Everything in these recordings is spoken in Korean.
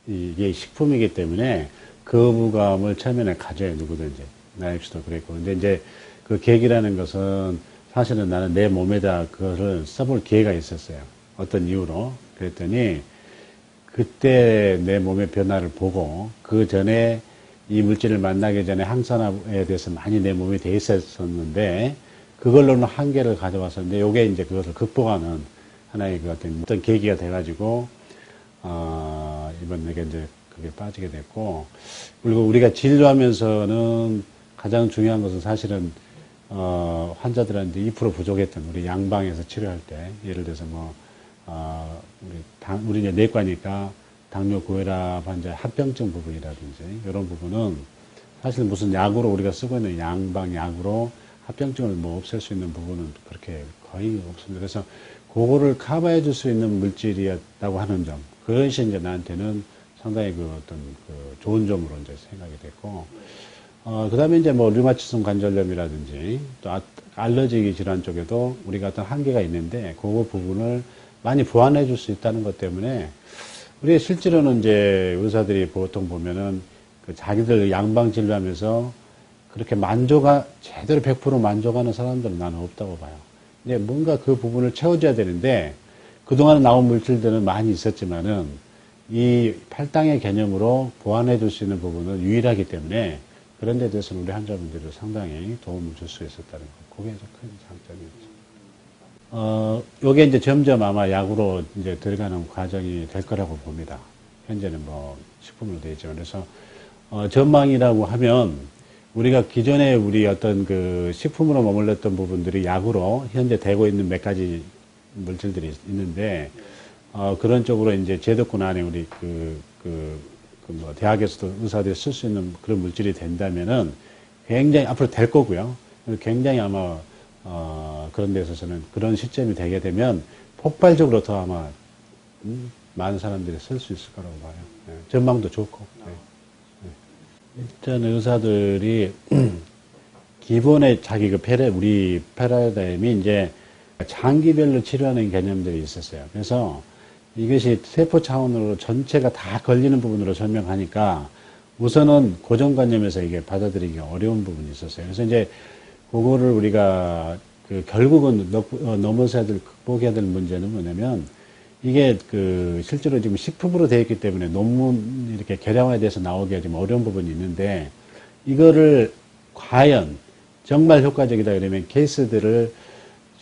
이게 식품이기 때문에 거부감을 처음에는 가져요, 누구든지. 나 역시도 그랬고. 근데 이제 그 계기라는 것은 사실은 나는 내 몸에다 그거를 써볼 기회가 있었어요. 어떤 이유로. 그랬더니 그때 내 몸의 변화를 보고 그 전에 이 물질을 만나기 전에 항산화에 대해서 많이 내 몸에 돼 있었는데 그걸로는 한계를 가져왔었는데 요게 이제 그것을 극복하는 하나의 그 어떤 계기가 돼가지고 이번 내게 이제 그게 빠지게 됐고 그리고 우리가 진료하면서는 가장 중요한 것은 사실은 환자들한테 2% 부족했던 우리 양방에서 치료할 때 예를 들어서 뭐 우리 이제 내과니까 당뇨 고혈압 환자 합병증 부분이라든지 이런 부분은 사실 무슨 약으로 우리가 쓰고 있는 양방 약으로 합병증을 뭐 없앨 수 있는 부분은 그렇게 거의 없습니다. 그래서 그거를 커버해 줄 수 있는 물질이었다고 하는 점 그것이 이제 나한테는 상당히 그 어떤 그 좋은 점으로 이제 생각이 됐고 그 다음에 이제 뭐 류마티성 관절염이라든지 또 알러지 질환 쪽에도 우리가 어떤 한계가 있는데 그 부분을 많이 보완해 줄 수 있다는 것 때문에 우리 실제로는 이제 의사들이 보통 보면은 그 자기들 양방 진료하면서 그렇게 제대로 100% 만족하는 사람들은 나는 없다고 봐요. 근데 뭔가 그 부분을 채워줘야 되는데 그동안에 나온 물질들은 많이 있었지만은 이 팔당의 개념으로 보완해 줄 수 있는 부분은 유일하기 때문에 그런 데 대해서는 우리 환자분들이 상당히 도움을 줄 수 있었다는 거. 그게 큰 장점이었죠. 요게 이제 점점 아마 약으로 이제 들어가는 과정이 될 거라고 봅니다. 현재는 뭐 식품으로 되어 있지만. 그래서, 전망이라고 하면 우리가 기존에 우리 어떤 그 식품으로 머물렀던 부분들이 약으로 현재 되고 있는 몇 가지 물질들이 있는데, 그런 쪽으로 이제 제도권 안에 우리 뭐 대학에서도 의사들이 쓸 수 있는 그런 물질이 된다면은 굉장히 앞으로 될 거고요. 굉장히 아마 그런 데 있어서는 그런 시점이 되게 되면 폭발적으로 더 아마 많은 사람들이 쓸 수 있을 거라고 봐요. 네. 전망도 좋고. 네. 네. 일단 의사들이 기본의 자기 우리 패러다임이 이제 장기별로 치료하는 개념들이 있었어요. 그래서 이것이 세포 차원으로 전체가 다 걸리는 부분으로 설명하니까 우선은 고정관념에서 이게 받아들이기 어려운 부분이 있었어요. 그래서 이제 그거를 우리가 결국은 넘어서야 될, 극복해야 될 문제는 뭐냐면 이게 실제로 지금 식품으로 되어 있기 때문에 논문 이렇게 개량화에 대해서 나오기가 좀 어려운 부분이 있는데 이거를 과연 정말 효과적이다 그러면 케이스들을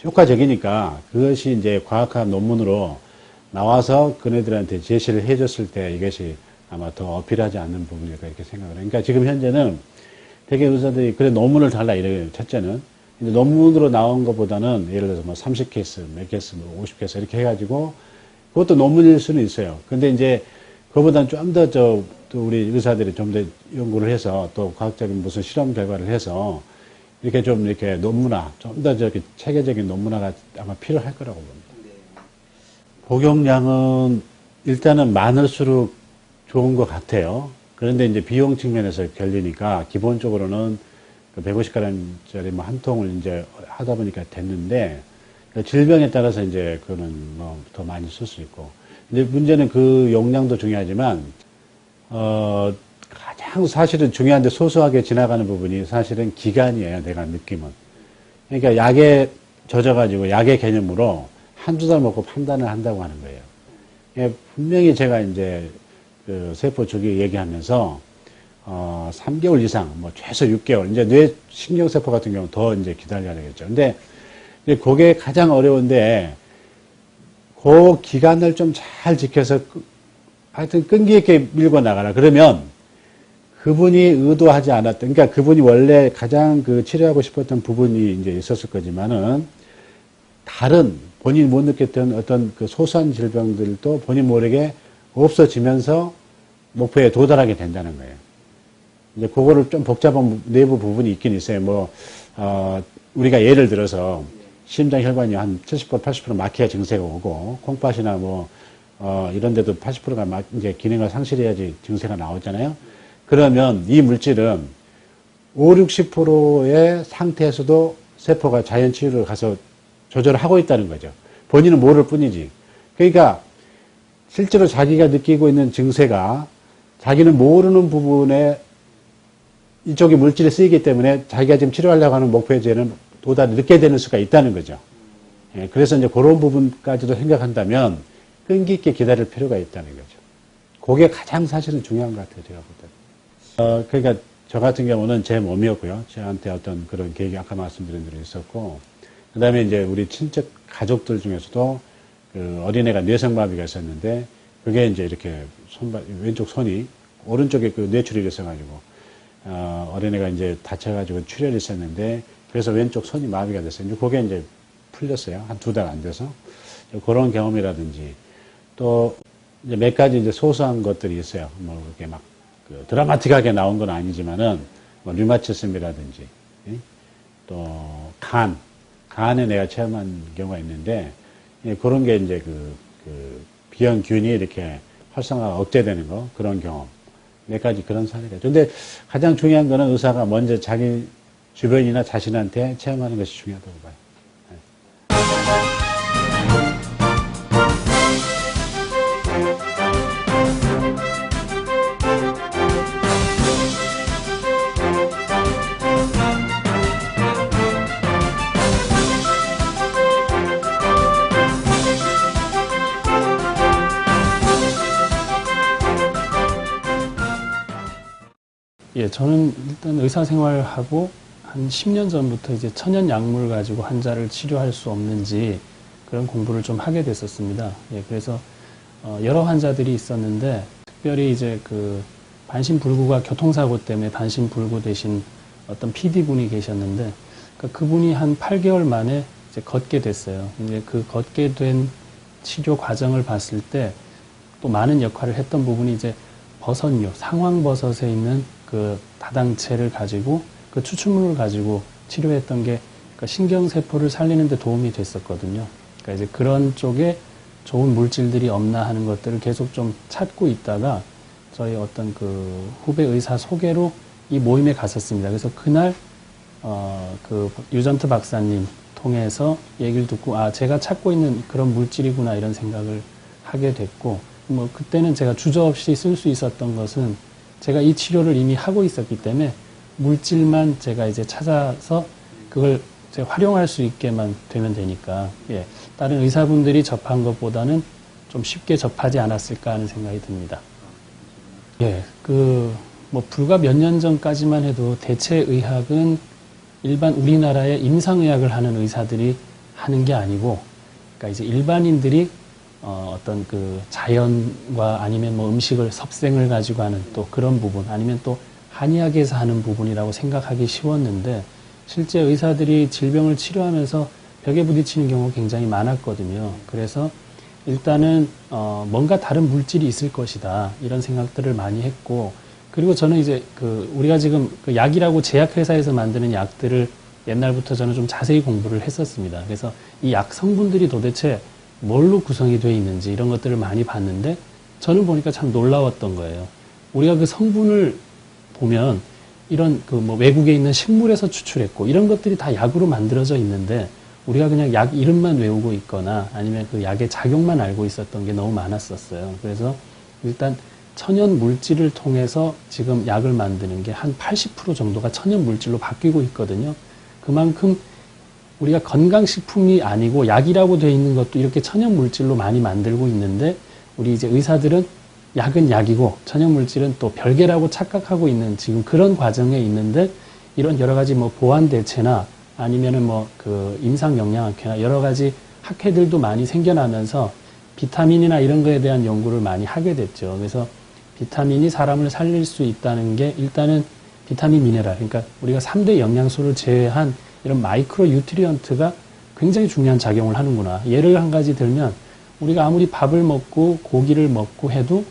효과적이니까 그것이 이제 과학한 논문으로 나와서 그네들한테 제시를 해줬을 때 이것이 아마 더 어필하지 않는 부분일까 이렇게 생각을 해요. 그러니까 지금 현재는 되게 의사들이 그래 논문을 달라 이래요. 첫째는 근데 논문으로 나온 것보다는 예를 들어서 뭐 30케이스, 몇 케이스, 뭐 50케이스 이렇게 해가지고 그것도 논문일 수는 있어요. 근데 이제 그거보다는 좀 더 또 우리 의사들이 좀 더 연구를 해서 또 과학적인 무슨 실험 결과를 해서 이렇게 좀 이렇게 논문화, 좀 더 저기 체계적인 논문화가 아마 필요할 거라고 봅니다. 복용량은 일단은 많을수록 좋은 것 같아요. 그런데 이제 비용 측면에서 결리니까 기본적으로는 150g짜리 뭐 한 통을 이제 하다 보니까 됐는데 질병에 따라서 이제 그거는 뭐 더 많이 쓸 수 있고. 근데 문제는 그 용량도 중요하지만 가장 사실은 중요한데 소소하게 지나가는 부분이 사실은 기간이에요. 내가 느낌은. 그러니까 약에 젖어가지고 약의 개념으로 한두 달 먹고 판단을 한다고 하는 거예요. 예, 분명히 제가 이제 그 세포 주기 얘기하면서 3개월 이상, 뭐 최소 6개월, 이제 뇌 신경세포 같은 경우는 더 이제 기다려야 되겠죠. 근데 그게 가장 어려운데 그 기간을 좀 잘 지켜서 하여튼 끈기 있게 밀고 나가라. 그러면 그분이 의도하지 않았던, 그러니까 그분이 원래 가장 치료하고 싶었던 부분이 이제 있었을 거지만은 다른 본인이 못 느꼈던 어떤 소소한 질병들도 본인 모르게 없어지면서 목표에 도달하게 된다는 거예요. 이제 그거를 좀 복잡한 내부 부분이 있긴 있어요. 우리가 예를 들어서 심장 혈관이 한 70%, 80% 막혀야 증세가 오고, 콩팥이나 이런 데도 80%가 이제 기능을 상실해야지 증세가 나오잖아요. 그러면 이 물질은 5, 60%의 상태에서도 세포가 자연 치유를 가서 조절을 하고 있다는 거죠. 본인은 모를 뿐이지. 그러니까 실제로 자기가 느끼고 있는 증세가 자기는 모르는 부분에 이쪽에 물질이 쓰이기 때문에 자기가 지금 치료하려고 하는 목표에는 도달이 늦게 되는 수가 있다는 거죠. 예, 그래서 이제 그런 부분까지도 생각한다면 끈기 있게 기다릴 필요가 있다는 거죠. 그게 가장 사실은 중요한 것 같아요, 제가 볼 때는. 그러니까 저 같은 경우는 제 몸이었고요. 저한테 어떤 그런 계획이 아까 말씀드린 대로 있었고, 그 다음에 이제 우리 친척 가족들 중에서도 그 어린애가 뇌성마비가 있었는데, 그게 이제 이렇게 왼쪽 손이 오른쪽에 그 뇌출혈이 있어가지고, 어린애가 이제 다쳐가지고 출혈이 있었는데, 그래서 왼쪽 손이 마비가 됐어요. 그게 이제 풀렸어요. 한 2달 안 돼서. 그런 경험이라든지, 또 이제 몇 가지 이제 소소한 것들이 있어요. 뭐 그렇게 막 그 드라마틱하게 나온 건 아니지만은, 뭐 류마티즘이라든지, 또 간에 내가 체험한 경우가 있는데, 예, 그런 게 이제 그 비형균이 이렇게 활성화가 억제되는 거, 그런 경험. 몇 가지 그런 사례가 있죠. 근데 가장 중요한 거는 의사가 먼저 자기 주변이나 자신한테 체험하는 것이 중요하다고 봐요. 예, 저는 일단 의사 생활하고 한 10년 전부터 이제 천연 약물 가지고 환자를 치료할 수 없는지 그런 공부를 좀 하게 됐었습니다. 예, 그래서 여러 환자들이 있었는데 특별히 이제 그 반신불구가 교통사고 때문에 반신불구 되신 어떤 PD분이 계셨는데 그러니까 그분이 한 8개월 만에 이제 걷게 됐어요. 근데 그 걷게 된 치료 과정을 봤을 때 또 많은 역할을 했던 부분이 이제 버섯류, 상황버섯에 있는 그 다당체를 가지고 그 추출물을 가지고 치료했던 게 그러니까 신경세포를 살리는 데 도움이 됐었거든요. 그러니까 이제 그런 쪽에 좋은 물질들이 없나 하는 것들을 계속 좀 찾고 있다가 저희 어떤 그 후배 의사 소개로 이 모임에 갔었습니다. 그래서 그날 그 유전트 박사님 통해서 얘기를 듣고 아 제가 찾고 있는 그런 물질이구나 이런 생각을 하게 됐고 뭐 그때는 제가 주저없이 쓸 수 있었던 것은 제가 이 치료를 이미 하고 있었기 때문에 물질만 제가 이제 찾아서 그걸 제가 활용할 수 있게만 되면 되니까 예, 다른 의사분들이 접한 것보다는 좀 쉽게 접하지 않았을까 하는 생각이 듭니다. 예, 뭐 불과 몇 년 전까지만 해도 대체의학은 일반 우리나라의 임상의학을 하는 의사들이 하는 게 아니고 그러니까 이제 일반인들이 어떤 그 자연과 아니면 뭐 음식을 섭생을 가지고 하는 또 그런 부분 아니면 또 한의학에서 하는 부분이라고 생각하기 쉬웠는데 실제 의사들이 질병을 치료하면서 벽에 부딪히는 경우가 굉장히 많았거든요. 그래서 일단은 뭔가 다른 물질이 있을 것이다 이런 생각들을 많이 했고 그리고 저는 이제 우리가 지금 그 약이라고 제약회사에서 만드는 약들을 옛날부터 저는 좀 자세히 공부를 했었습니다. 그래서 이 약 성분들이 도대체 뭘로 구성이 되어 있는지 이런 것들을 많이 봤는데 저는 보니까 참 놀라웠던 거예요. 우리가 그 성분을 보면 이런 그 뭐 외국에 있는 식물에서 추출했고 이런 것들이 다 약으로 만들어져 있는데 우리가 그냥 약 이름만 외우고 있거나 아니면 그 약의 작용만 알고 있었던 게 너무 많았었어요. 그래서 일단 천연 물질을 통해서 지금 약을 만드는 게 한 80% 정도가 천연 물질로 바뀌고 있거든요. 그만큼 우리가 건강식품이 아니고 약이라고 되어 있는 것도 이렇게 천연 물질로 많이 만들고 있는데 우리 이제 의사들은 약은 약이고 천연 물질은 또 별개라고 착각하고 있는 지금 그런 과정에 있는데 이런 여러 가지 뭐 보완 대체나 아니면은 뭐 그 임상 영양학회나 여러 가지 학회들도 많이 생겨나면서 비타민이나 이런 거에 대한 연구를 많이 하게 됐죠. 그래서 비타민이 사람을 살릴 수 있다는 게 일단은 비타민 미네랄 그러니까 우리가 3대 영양소를 제외한 이런 마이크로 뉴트리언트가 굉장히 중요한 작용을 하는구나. 예를 한 가지 들면 우리가 아무리 밥을 먹고 고기를 먹고 해도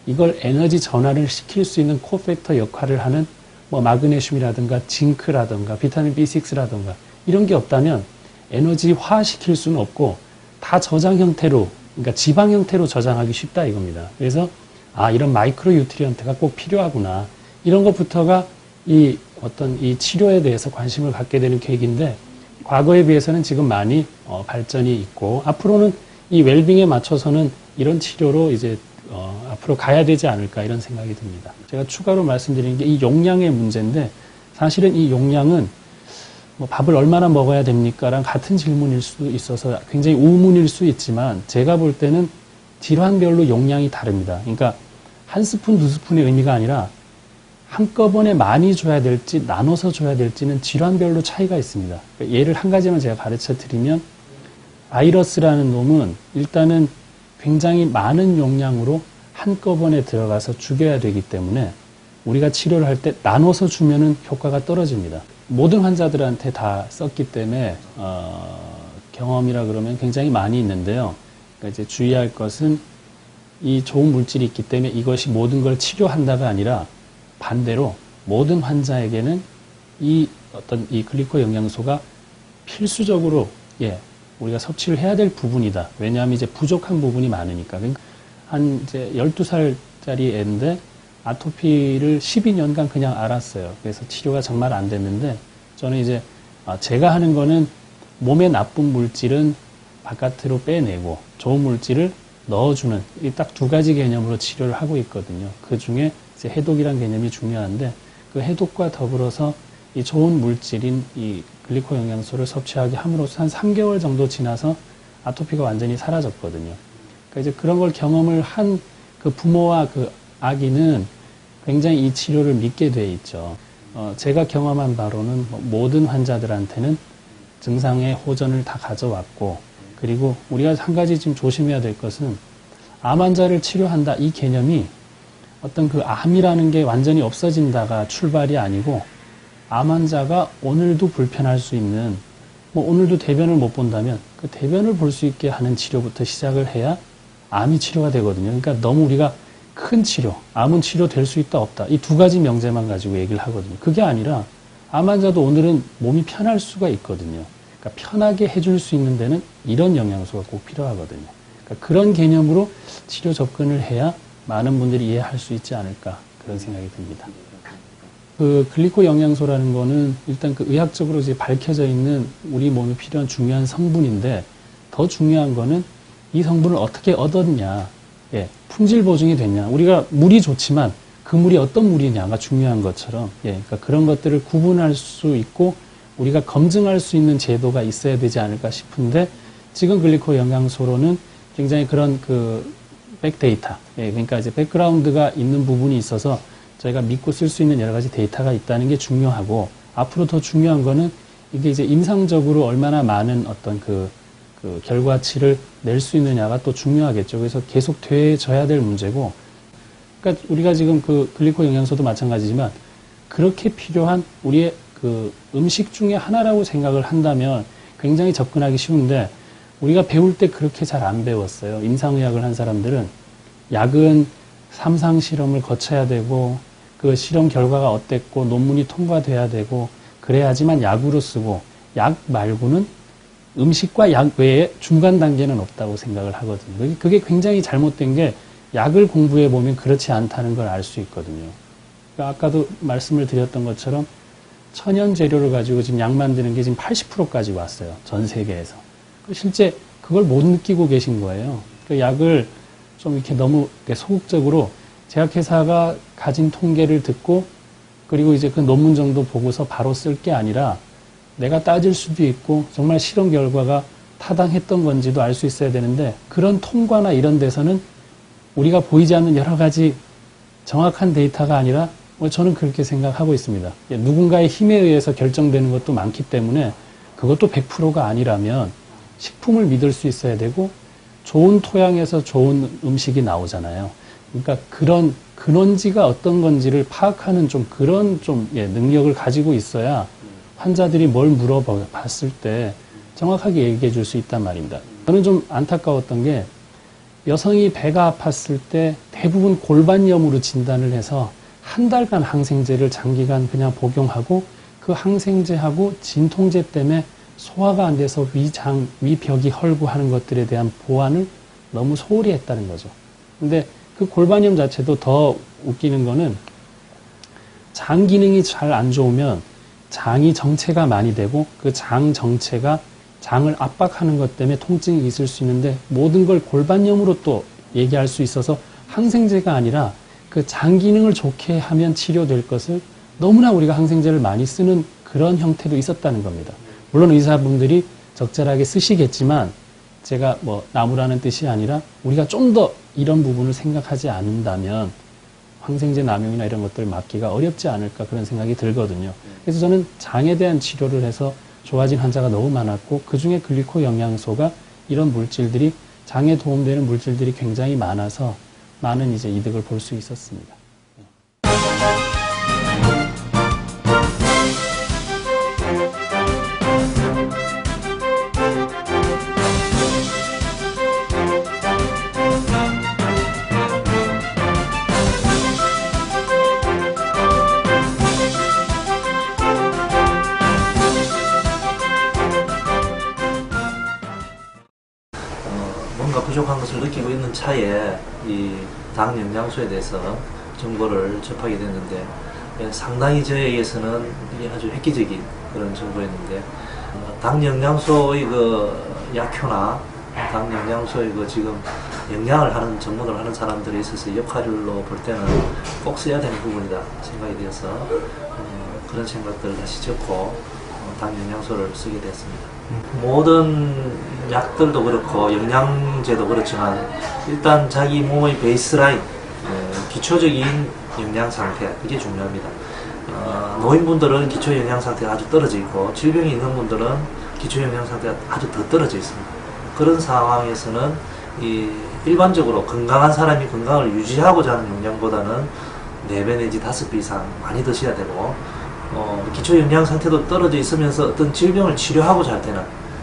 이걸 에너지 전환을 시킬 수 있는 코팩터 역할을 하는 뭐 마그네슘이라든가 징크라든가 비타민 B6라든가 이런 게 없다면 에너지화 시킬 수는 없고 다 저장 형태로 그러니까 지방 형태로 저장하기 쉽다 이겁니다. 그래서 아 이런 마이크로 뉴트리언트가 꼭 필요하구나. 이런 것부터가 이 어떤 이 치료에 대해서 관심을 갖게 되는 계기인데 과거에 비해서는 지금 많이 발전이 있고 앞으로는 이 웰빙에 맞춰서는 이런 치료로 이제 앞으로 가야 되지 않을까 이런 생각이 듭니다. 제가 추가로 말씀드리는 게 이 용량의 문제인데 사실은 이 용량은 뭐 밥을 얼마나 먹어야 됩니까랑 같은 질문일 수도 있어서 굉장히 우문일 수 있지만 제가 볼 때는 질환별로 용량이 다릅니다. 그러니까 한 스푼, 두 스푼의 의미가 아니라 한꺼번에 많이 줘야 될지 나눠서 줘야 될지는 질환별로 차이가 있습니다. 예를 한 가지만 제가 가르쳐 드리면 바이러스라는 놈은 일단은 굉장히 많은 용량으로 한꺼번에 들어가서 죽여야 되기 때문에 우리가 치료를 할 때 나눠서 주면은 효과가 떨어집니다. 모든 환자들한테 다 썼기 때문에 경험이라 그러면 굉장히 많이 있는데요. 그러니까 이제 주의할 것은 이 좋은 물질이 있기 때문에 이것이 모든 걸 치료한다가 아니라 반대로 모든 환자에게는 이 어떤 이 글리코 영양소가 필수적으로 우리가 섭취를 해야 될 부분이다. 왜냐하면 이제 부족한 부분이 많으니까. 그러니까 한 이제 12살짜리 애인데 아토피를 12년간 그냥 앓았어요. 그래서 치료가 정말 안 됐는데 저는 이제 제가 하는 거는 몸에 나쁜 물질은 바깥으로 빼내고 좋은 물질을 넣어주는 이 딱 두 가지 개념으로 치료를 하고 있거든요. 그 중에 이제 해독이란 개념이 중요한데 그 해독과 더불어서 이 좋은 물질인 이 글리코 영양소를 섭취하게 함으로써 한 3개월 정도 지나서 아토피가 완전히 사라졌거든요. 그러니까 이제 그런 걸 경험을 한 그 부모와 그 아기는 굉장히 이 치료를 믿게 돼 있죠. 제가 경험한 바로는 모든 환자들한테는 증상의 호전을 다 가져왔고 그리고 우리가 한 가지 지금 조심해야 될 것은 암 환자를 치료한다 이 개념이 어떤 그 암이라는 게 완전히 없어진다가 출발이 아니고 암 환자가 오늘도 불편할 수 있는 오늘도 대변을 못 본다면 그 대변을 볼 수 있게 하는 치료부터 시작을 해야 암이 치료가 되거든요. 그러니까 너무 우리가 큰 치료, 암은 치료될 수 있다 없다 이 두 가지 명제만 가지고 얘기를 하거든요. 그게 아니라 암 환자도 오늘은 몸이 편할 수가 있거든요. 그러니까 편하게 해줄 수 있는 데는 이런 영양소가 꼭 필요하거든요. 그러니까 그런 개념으로 치료 접근을 해야 많은 분들이 이해할 수 있지 않을까 그런 생각이 듭니다. 그 글리코 영양소라는 거는 일단 그 의학적으로 이제 밝혀져 있는 우리 몸에 필요한 중요한 성분인데 더 중요한 거는 이 성분을 어떻게 얻었냐, 품질 보증이 됐냐. 우리가 물이 좋지만 그 물이 어떤 물이냐가 중요한 것처럼, 그러니까 그런 것들을 구분할 수 있고 우리가 검증할 수 있는 제도가 있어야 되지 않을까 싶은데 지금 글리코 영양소로는 굉장히 그런 그 백데이터, 그러니까 이제 백그라운드가 있는 부분이 있어서 저희가 믿고 쓸 수 있는 여러 가지 데이터가 있다는 게 중요하고 앞으로 더 중요한 거는 이게 이제 임상적으로 얼마나 많은 어떤 그 결과치를 낼 수 있느냐가 또 중요하겠죠. 그래서 계속 되져야 될 문제고, 그러니까 우리가 지금 그 글리코 영양소도 마찬가지지만 그렇게 필요한 우리의 그 음식 중에 하나라고 생각을 한다면 굉장히 접근하기 쉬운데 우리가 배울 때 그렇게 잘 안 배웠어요. 임상의학을 한 사람들은 약은 3상 실험을 거쳐야 되고 그 실험 결과가 어땠고 논문이 통과돼야 되고 그래야지만 약으로 쓰고 약 말고는 음식과 약 외에 중간 단계는 없다고 생각을 하거든요. 그게 굉장히 잘못된 게 약을 공부해 보면 그렇지 않다는 걸 알 수 있거든요. 그러니까 아까도 말씀을 드렸던 것처럼 천연 재료를 가지고 지금 약 만드는 게 지금 80%까지 왔어요. 전 세계에서. 실제 그걸 못 느끼고 계신 거예요. 그 약을 좀 이렇게 너무 소극적으로 제약회사가 가진 통계를 듣고 그리고 이제 그 논문 정도 보고서 바로 쓸 게 아니라 내가 따질 수도 있고 정말 실험 결과가 타당했던 건지도 알 수 있어야 되는데 그런 통과나 이런 데서는 우리가 보이지 않는 여러 가지 정확한 데이터가 아니라 저는 그렇게 생각하고 있습니다. 누군가의 힘에 의해서 결정되는 것도 많기 때문에 그것도 100%가 아니라면 식품을 믿을 수 있어야 되고 좋은 토양에서 좋은 음식이 나오잖아요. 그러니까 그런 근원지가 어떤 건지를 파악하는 좀 그런 능력을 가지고 있어야 환자들이 뭘 물어봤을 때 정확하게 얘기해 줄 수 있단 말입니다. 저는 좀 안타까웠던 게 여성이 배가 아팠을 때 대부분 골반염으로 진단을 해서 한 달간 항생제를 장기간 그냥 복용하고 그 항생제하고 진통제 때문에 소화가 안 돼서 위벽이 헐고 하는 것들에 대한 보완을 너무 소홀히 했다는 거죠. 근데 그 골반염 자체도 더 웃기는 거는 장 기능이 잘 안 좋으면 장이 정체가 많이 되고 그 장 정체가 장을 압박하는 것 때문에 통증이 있을 수 있는데 모든 걸 골반염으로 또 얘기할 수 있어서 항생제가 아니라 그 장 기능을 좋게 하면 치료될 것을 너무나 우리가 항생제를 많이 쓰는 그런 형태도 있었다는 겁니다. 물론 의사분들이 적절하게 쓰시겠지만 제가 뭐 나무라는 뜻이 아니라 우리가 좀 더 이런 부분을 생각하지 않는다면 항생제 남용이나 이런 것들을 막기가 어렵지 않을까 그런 생각이 들거든요. 그래서 저는 장에 대한 치료를 해서 좋아진 환자가 너무 많았고 그중에 글리코 영양소가 이런 물질들이 장에 도움되는 물질들이 굉장히 많아서 많은 이제 이득을 볼 수 있었습니다. 뭔가 부족한 것을 느끼고 있는 차에 이 당 영양소에 대해서 정보를 접하게 됐는데 상당히 저에게서는 이게 아주 획기적인 그런 정보였는데 당 영양소의 그 약효나 당 영양소의 그 지금 영양을 하는 전문을 하는 사람들에 있어서 역할로 볼 때는 꼭 써야 되는 부분이다 생각이 되어서 그런 생각들을 다시 접고 당 영양소를 쓰게 되었습니다. 모든 약들도 그렇고 영양제도 그렇지만 일단 자기 몸의 베이스라인, 기초적인 영양 상태, 이게 중요합니다. 노인분들은 기초 영양 상태가 아주 떨어져 있고 질병이 있는 분들은 기초 영양 상태가 아주 더 떨어져 있습니다. 그런 상황에서는 일반적으로 건강한 사람이 건강을 유지하고자 하는 영양보다는 4배 내지 5배 이상 많이 드셔야 되고 기초 영양 상태도 떨어져 있으면서 어떤 질병을 치료하고자 할 때는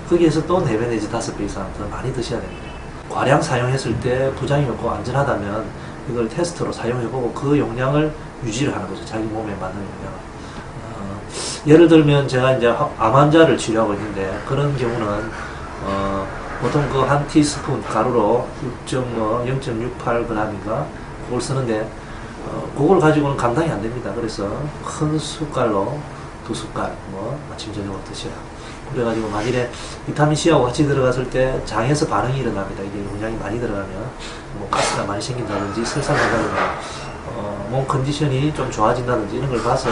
거기에서 또 4배 내지 5배 이상 더 많이 드셔야 됩니다. 과량 사용했을 때 부작용이 없고 안전하다면 이걸 테스트로 사용해보고 그 용량을 유지를 하는 거죠. 자기 몸에 맞는 용량을. 예를 들면 제가 이제 암 환자를 치료하고 있는데 그런 경우는 보통 그 한 티스푼 가루로 0.68g인가 그걸 쓰는데 그걸 가지고는 감당이 안 됩니다. 그래서 큰 숟갈로 2숟갈 아침 저녁으로 드시라. 그래가지고 만일에 비타민C하고 같이 들어갔을 때 장에서 반응이 일어납니다. 이게 용량이 많이 들어가면 가스가 많이 생긴다든지 설사난다든지 몸 컨디션이 좀 좋아진다든지 이런 걸 봐서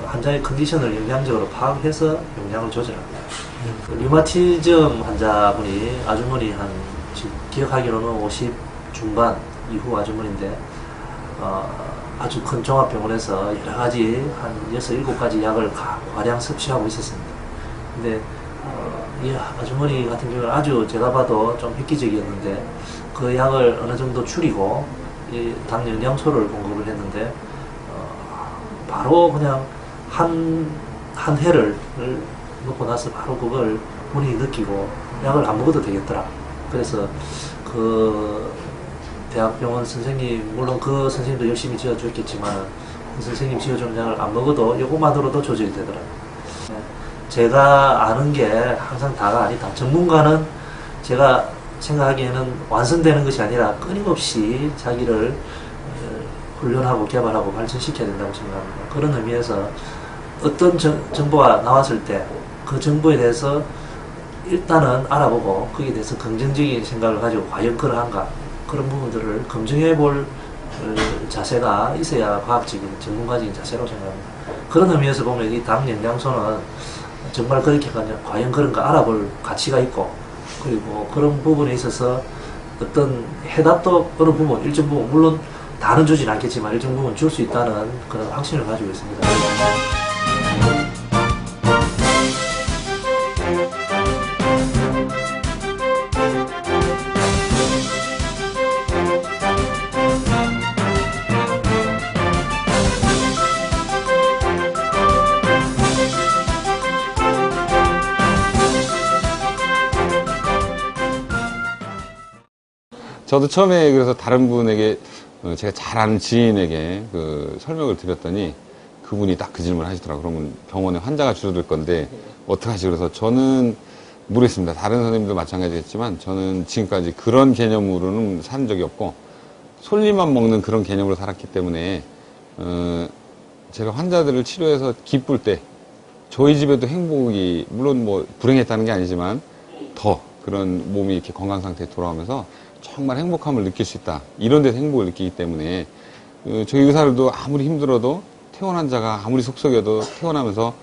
환자의 컨디션을 영양적으로 파악해서 용량을 조절합니다. 류마티즘 환자분이 아주머니 기억하기로는 50 중반 이후 아주머니인데 아주 큰 종합병원에서 여러 가지 한 6, 7가지 약을 과량 섭취하고 있었습니다. 근데 이 아주머니 같은 경우는 아주 제가 봐도 좀 획기적이었는데 그 약을 어느 정도 줄이고 이 당 영양소를 공급을 했는데 바로 그냥 한 해를 먹고 나서 바로 그걸 본인이 느끼고 약을 안 먹어도 되겠더라. 그래서 그 대학병원 선생님, 물론 그 선생님도 열심히 지어줬겠지만 그 선생님 지어준 약을 안 먹어도 이것만으로도 조절이 되더라고요. 제가 아는 게 항상 다가 아니다. 전문가는 제가 생각하기에는 완성되는 것이 아니라 끊임없이 자기를 훈련하고 개발하고 발전시켜야 된다고 생각합니다. 그런 의미에서 어떤 정보가 나왔을 때 그 정보에 대해서 일단은 알아보고 거기에 대해서 긍정적인 생각을 가지고 과연 그러한가 그런 부분들을 검증해 볼 자세가 있어야 과학적인 전문가적인 자세라고 생각합니다. 그런 의미에서 보면 이 당 영양소는 정말 그렇게 과연 그런가 알아볼 가치가 있고 그리고 그런 부분에 있어서 어떤 해답도 어느 부분, 일정 부분, 물론 다는 주진 않겠지만 일정 부분 줄 수 있다는 그런 확신을 가지고 있습니다. 저도 처음에 그래서 다른 분에게 제가 잘 아는 지인에게 설명을 드렸더니 그분이 딱 그 질문을 하시더라고요. 그러면 병원에 환자가 줄어들 건데 어떡하지? 그래서 저는 모르겠습니다. 다른 선생님도 마찬가지겠지만 저는 지금까지 그런 개념으로는 산 적이 없고 솔잎만 먹는 그런 개념으로 살았기 때문에 제가 환자들을 치료해서 기쁠 때 저희 집에도 행복이 물론 뭐 불행했다는 게 아니지만 더 그런 몸이 이렇게 건강 상태에 돌아오면서 정말 행복함을 느낄 수 있다. 이런 데서 행복을 느끼기 때문에 저희 의사들도 아무리 힘들어도 퇴원 환자가 아무리 속썩여도 퇴원하면서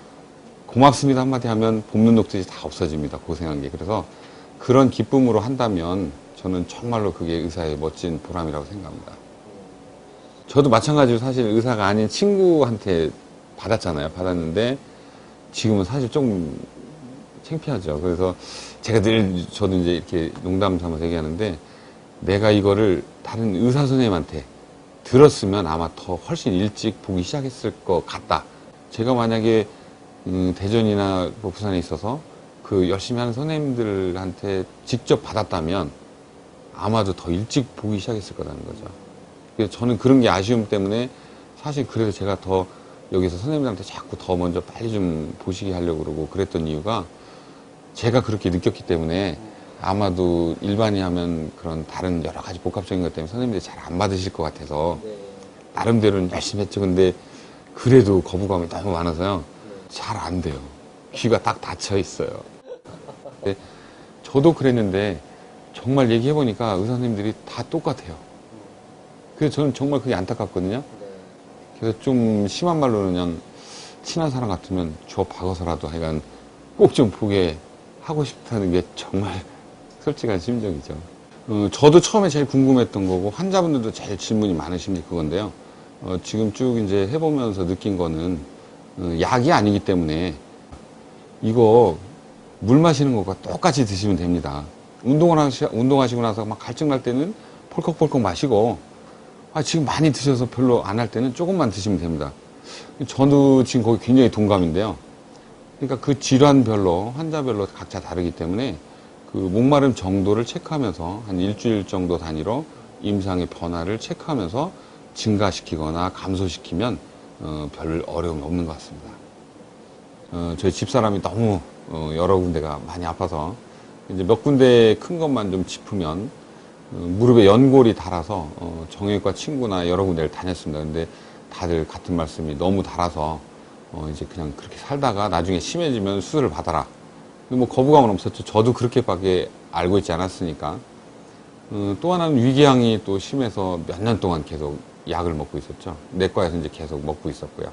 고맙습니다 한마디 하면 볶는 녹듯이 다 없어집니다. 고생한 게. 그래서 그런 기쁨으로 한다면 저는 정말로 그게 의사의 멋진 보람이라고 생각합니다. 저도 마찬가지로 사실 의사가 아닌 친구한테 받았잖아요. 받았는데 지금은 사실 좀 창피하죠. 그래서 제가 늘 저도 이제 이렇게 농담 삼아서 얘기하는데 내가 이거를 다른 의사 선생님한테 들었으면 아마 더 훨씬 일찍 보기 시작했을 것 같다. 제가 만약에 대전이나 뭐 부산에 있어서 그 열심히 하는 선생님들한테 직접 받았다면 아마도 더 일찍 보기 시작했을 거라는 거죠. 그래서 저는 그런 게 아쉬움 때문에 사실 그래서 제가 더 여기서 선생님들한테 자꾸 더 먼저 빨리 좀 보시게 하려고 그러고 그랬던 이유가 제가 그렇게 느꼈기 때문에 아마도 일반이 하면 그런 다른 여러 가지 복합적인 것 때문에 선생님들이 잘 안 받으실 것 같아서 나름대로는 열심히 했죠. 근데 그래도 거부감이 너무 많아서요. 잘 안 돼요. 귀가 딱 닫혀 있어요. 근데 저도 그랬는데 정말 얘기해보니까 의사 선생님들이 다 똑같아요. 그래서 저는 정말 그게 안타깝거든요. 그래서 좀 심한 말로는 그냥 친한 사람 같으면 주워 박아서라도 하여간 꼭 좀 보게 하고 싶다는 게 정말 솔직한 심정이죠. 저도 처음에 제일 궁금했던 거고 환자분들도 제일 질문이 많으신 게 그건데요. 지금 쭉 이제 해보면서 느낀 거는 약이 아니기 때문에 이거 물 마시는 것과 똑같이 드시면 됩니다. 운동하시고 나서 막 갈증 날 때는 펄컥펄컥 마시고 지금 많이 드셔서 별로 안 할 때는 조금만 드시면 됩니다. 저도 지금 거기 굉장히 동감인데요. 그러니까 그 질환별로 환자별로 각자 다르기 때문에 그 목마름 정도를 체크하면서 한 일주일 정도 단위로 임상의 변화를 체크하면서 증가시키거나 감소시키면 별 어려움이 없는 것 같습니다. 저희 집사람이 너무 여러 군데가 많이 아파서 이제 몇 군데 큰 것만 좀 짚으면 무릎에 연골이 닳아서 정형외과 친구나 여러 군데를 다녔습니다. 근데 다들 같은 말씀이 너무 닳아서 이제 그냥 그렇게 살다가 나중에 심해지면 수술을 받아라. 뭐 거부감은 없었죠. 저도 그렇게밖에 알고 있지 않았으니까. 또 하나는 위궤양이 또 심해서 몇 년 동안 계속 약을 먹고 있었죠. 내과에서 이제 계속 먹고 있었고요.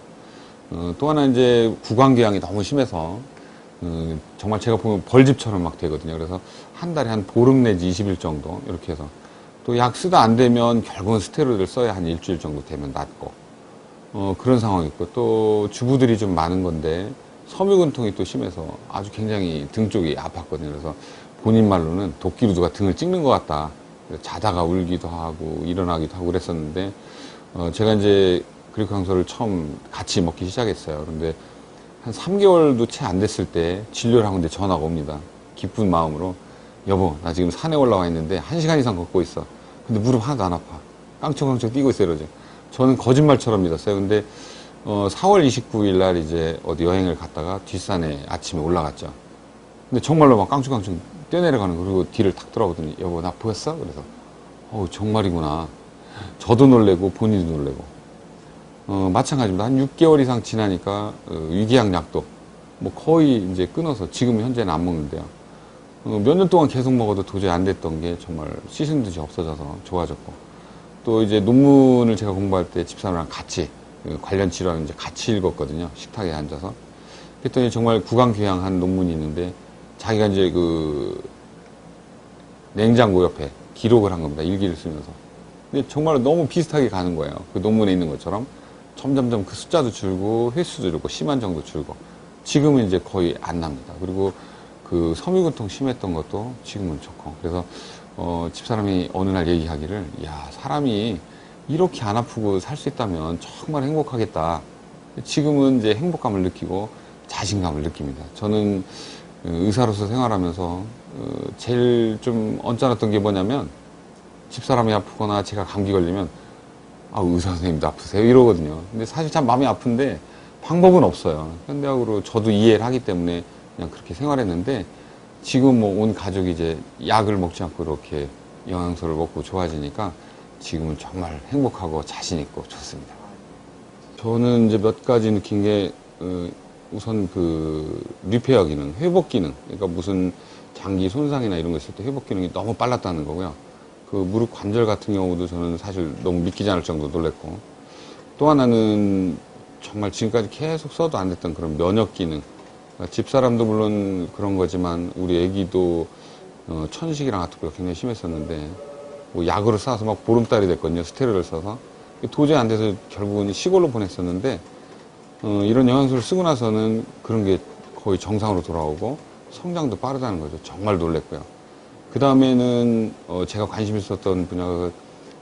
또 하나 이제 구강궤양이 너무 심해서 정말 제가 보면 벌집처럼 막 되거든요. 그래서 한 달에 한 보름 내지 20일 정도 이렇게 해서 또 약 쓰다 안 되면 결국은 스테로이드를 써야 한 일주일 정도 되면 낫고 그런 상황이 있고 또 주부들이 좀 많은 건데 섬유근통이 또 심해서 아주 굉장히 등 쪽이 아팠거든요. 그래서 본인 말로는 도끼로 누가 등을 찍는 것 같다. 자다가 울기도 하고 일어나기도 하고 그랬었는데 제가 이제 그리코항소를 처음 같이 먹기 시작했어요. 그런데 한 3개월도 채 안 됐을 때 진료를 하고 있는데 전화가 옵니다. 기쁜 마음으로 여보 나 지금 산에 올라와 있는데 1시간 이상 걷고 있어. 근데 무릎 하나도 안 아파. 깡총깡총 뛰고 있어요. 이러죠. 저는 거짓말처럼 믿었어요. 근데 4월 29일 날 이제 어디 여행을 갔다가 뒷산에 아침에 올라갔죠. 근데 정말로 막 깡충깡충 뛰어내려가는 거. 그리고 뒤를 탁 돌아보더니 여보 나 보였어? 그래서 정말이구나. 저도 놀래고 본인도 놀래고 마찬가지입니다. 한 6개월 이상 지나니까 위궤양 약도 뭐 거의 이제 끊어서 지금 현재는 안 먹는데요. 몇 년 동안 계속 먹어도 도저히 안 됐던 게 정말 씻은 듯이 없어져서 좋아졌고 또 이제 논문을 제가 공부할 때 집사람이랑 같이 관련 질환을 이제 같이 읽었거든요. 식탁에 앉아서. 그랬더니 정말 구강궤양한 논문이 있는데 자기가 이제 그 냉장고 옆에 기록을 한 겁니다. 일기를 쓰면서. 근데 정말 너무 비슷하게 가는 거예요. 그 논문에 있는 것처럼. 점점점 그 숫자도 줄고 횟수도 줄고 심한 정도 줄고 지금은 이제 거의 안 납니다. 그리고 그 섬유근통 심했던 것도 지금은 좋고 그래서 집사람이 어느 날 얘기하기를 야 사람이 이렇게 안 아프고 살 수 있다면 정말 행복하겠다. 지금은 이제 행복감을 느끼고 자신감을 느낍니다. 저는 의사로서 생활하면서 제일 좀 언짢았던 게 뭐냐면 집사람이 아프거나 제가 감기 걸리면 의사 선생님도 아프세요? 이러거든요. 근데 사실 참 마음이 아픈데 방법은 없어요. 현대학으로 저도 이해를 하기 때문에 그냥 그렇게 생활했는데 지금 뭐 온 가족이 이제 약을 먹지 않고 이렇게 영양소를 먹고 좋아지니까 지금은 정말 행복하고 자신있고 좋습니다. 저는 이제 몇 가지 느낀 게 우선 그 리페어 기능, 회복 기능. 그러니까 무슨 장기 손상이나 이런 거 있을 때 회복 기능이 너무 빨랐다는 거고요. 그 무릎 관절 같은 경우도 저는 사실 너무 믿기지 않을 정도 놀랬고, 또 하나는 정말 지금까지 계속 써도 안 됐던 그런 면역 기능. 그러니까 집사람도 물론 그런 거지만 우리 애기도 천식이랑 아토피가 굉장히 심했었는데 뭐 약으로 싸서 막 보름달이 됐거든요. 스테로이드를 써서. 도저히 안 돼서 결국은 시골로 보냈었는데 이런 영양소를 쓰고 나서는 그런 게 거의 정상으로 돌아오고 성장도 빠르다는 거죠. 정말 놀랬고요. 그 다음에는 제가 관심 있었던 분야가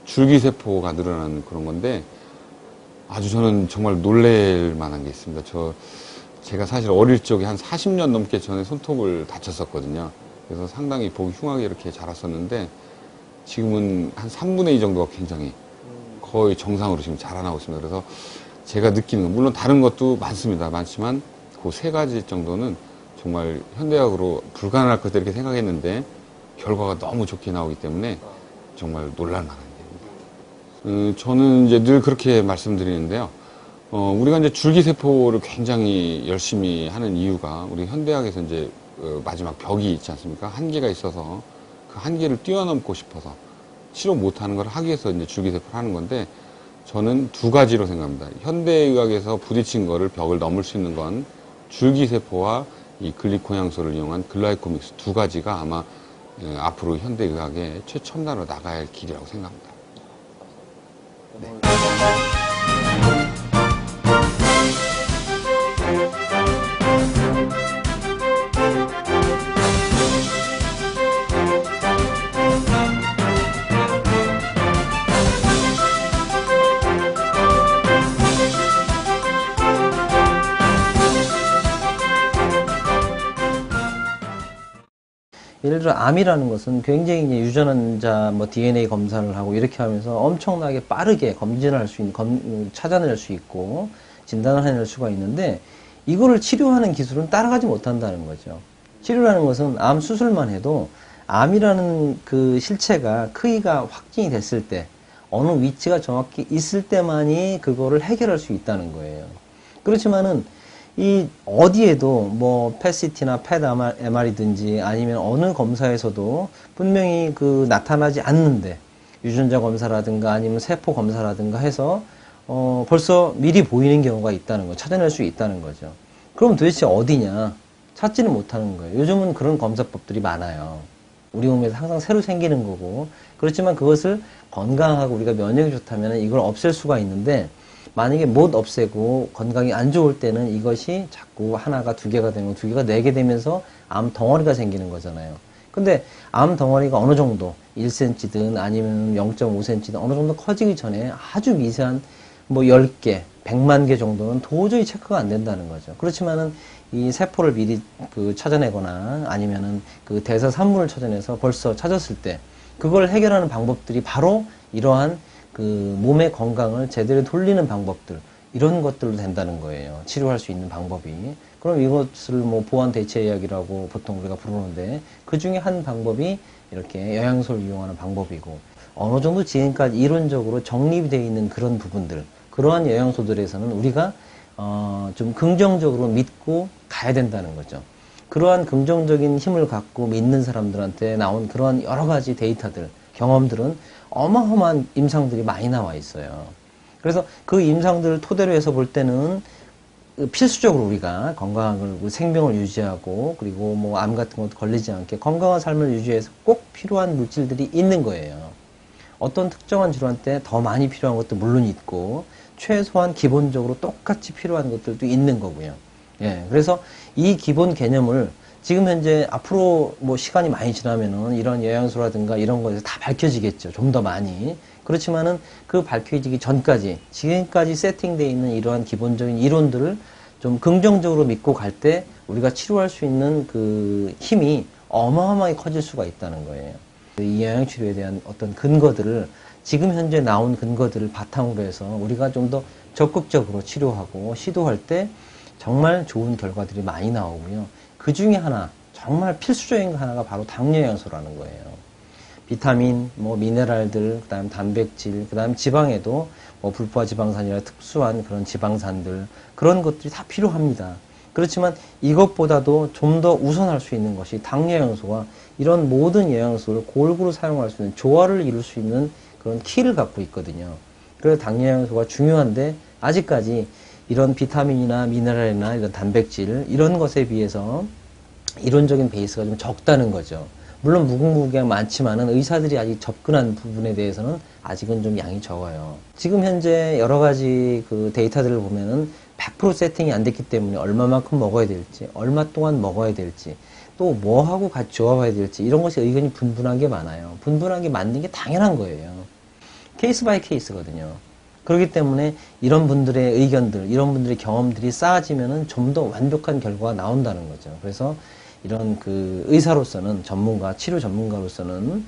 줄기세포가 늘어나는 그런 건데 아주 저는 정말 놀랄 만한 게 있습니다. 제가 사실 어릴 적에 한 40년 넘게 전에 손톱을 다쳤었거든요. 그래서 상당히 보기 흉하게 이렇게 자랐었는데 지금은 한 3분의 2 정도가 굉장히 거의 정상으로 지금 자라나고 있습니다. 그래서 제가 느끼는 건 물론 다른 것도 많습니다. 많지만 그 세 가지 정도는 정말 현대학으로 불가능할 것같다 이렇게 생각했는데 결과가 너무 좋게 나오기 때문에 정말 놀랄만한 일입니다. 저는 이제 늘 그렇게 말씀드리는데요. 우리가 이제 줄기세포를 굉장히 열심히 하는 이유가 우리 현대학에서 이제 마지막 벽이 있지 않습니까? 한계가 있어서 그 한계를 뛰어넘고 싶어서 치료 못하는 걸 하기 위해서 이제 줄기세포를 하는 건데 저는 두 가지로 생각합니다. 현대의학에서 부딪힌 거를 벽을 넘을 수 있는 건 줄기세포와 이 글리코향소를 이용한 글라이코믹스 두 가지가 아마 앞으로 현대의학의 최첨단으로 나가야 할 길이라고 생각합니다. 네. 예를 들어 암이라는 것은 굉장히 이제 유전자 뭐 DNA 검사를 하고 이렇게 하면서 엄청나게 빠르게 검진을 할 수 있는, 찾아낼 수 있고 진단을 해낼 수가 있는데 이거를 치료하는 기술은 따라가지 못한다는 거죠. 치료라는 것은 암 수술만 해도 암이라는 그 실체가 크기가 확진이 됐을 때 어느 위치가 정확히 있을 때만이 그거를 해결할 수 있다는 거예요. 그렇지만은 이 어디에도 뭐 펫CT나 펫MR이든지 아니면 어느 검사에서도 분명히 그 나타나지 않는데 유전자 검사라든가 아니면 세포 검사라든가 해서 벌써 미리 보이는 경우가 있다는 거, 찾아낼 수 있다는 거죠. 그럼 도대체 어디냐? 찾지는 못하는 거예요. 요즘은 그런 검사법들이 많아요. 우리 몸에서 항상 새로 생기는 거고, 그렇지만 그것을 건강하고 우리가 면역이 좋다면 이걸 없앨 수가 있는데 만약에 못 없애고 건강이 안 좋을 때는 이것이 자꾸 하나가 두 개가 되고 두 개가 네 개 되면서 암 덩어리가 생기는 거잖아요. 근데 암 덩어리가 어느 정도 1cm든 아니면 0.5cm든 어느 정도 커지기 전에 아주 미세한 뭐 10개, 100만 개 정도는 도저히 체크가 안 된다는 거죠. 그렇지만은 이 세포를 미리 찾아내거나 아니면은 그 대사 산물을 찾아내서 벌써 찾았을 때 그걸 해결하는 방법들이 바로 이러한 그 몸의 건강을 제대로 돌리는 방법들, 이런 것들로 된다는 거예요. 치료할 수 있는 방법이. 그럼 이것을 뭐 보완 대체의학이라고 보통 우리가 부르는데 그 중에 한 방법이 이렇게 영양소를 이용하는 방법이고, 어느 정도 지금까지 이론적으로 정립이 되어 있는 그런 부분들, 그러한 영양소들에서는 우리가 좀 긍정적으로 믿고 가야 된다는 거죠. 그러한 긍정적인 힘을 갖고 믿는 사람들한테 나온 그러한 여러 가지 데이터들, 경험들은 어마어마한 임상들이 많이 나와 있어요. 그래서 그 임상들을 토대로 해서 볼 때는 필수적으로 우리가 건강을, 생명을 유지하고 그리고 뭐 암 같은 것도 걸리지 않게 건강한 삶을 유지해서 꼭 필요한 물질들이 있는 거예요. 어떤 특정한 질환 때 더 많이 필요한 것도 물론 있고 최소한 기본적으로 똑같이 필요한 것들도 있는 거고요. 예, 그래서 이 기본 개념을 지금 현재 앞으로 뭐 시간이 많이 지나면은 이런 영양소라든가 이런 거에서 다 밝혀지겠죠. 좀 더 많이. 그렇지만은 그 밝혀지기 전까지 지금까지 세팅되어 있는 이러한 기본적인 이론들을 좀 긍정적으로 믿고 갈 때 우리가 치료할 수 있는 그 힘이 어마어마하게 커질 수가 있다는 거예요. 이 영양치료에 대한 어떤 근거들을 지금 현재 나온 근거들을 바탕으로 해서 우리가 좀 더 적극적으로 치료하고 시도할 때 정말 좋은 결과들이 많이 나오고요. 그 중에 하나, 정말 필수적인 거 하나가 바로 당뇨영양소라는 거예요. 비타민, 뭐 미네랄들, 그 다음 단백질, 그 다음 지방에도 뭐 불포화 지방산이라 특수한 그런 지방산들, 그런 것들이 다 필요합니다. 그렇지만 이것보다도 좀 더 우선할 수 있는 것이 당뇨 영양소와 이런 모든 영양소를 골고루 사용할 수 있는 조화를 이룰 수 있는 그런 키를 갖고 있거든요. 그래서 당뇨 영양소가 중요한데 아직까지 이런 비타민이나 미네랄이나 이런 단백질 이런 것에 비해서 이론적인 베이스가 좀 적다는 거죠. 물론 무궁무진하게 많지만은 의사들이 아직 접근한 부분에 대해서는 아직은 좀 양이 적어요. 지금 현재 여러 가지 그 데이터들을 보면은 100% 세팅이 안 됐기 때문에 얼마만큼 먹어야 될지, 얼마 동안 먹어야 될지, 또 뭐하고 같이 조합해야 될지 이런 것이 의견이 분분한 게 많아요. 분분한 게 맞는 게 당연한 거예요. 케이스 바이 케이스거든요. 그렇기 때문에 이런 분들의 의견들, 이런 분들의 경험들이 쌓아지면은 좀 더 완벽한 결과가 나온다는 거죠. 그래서 이런 그 의사로서는 치료 전문가로서는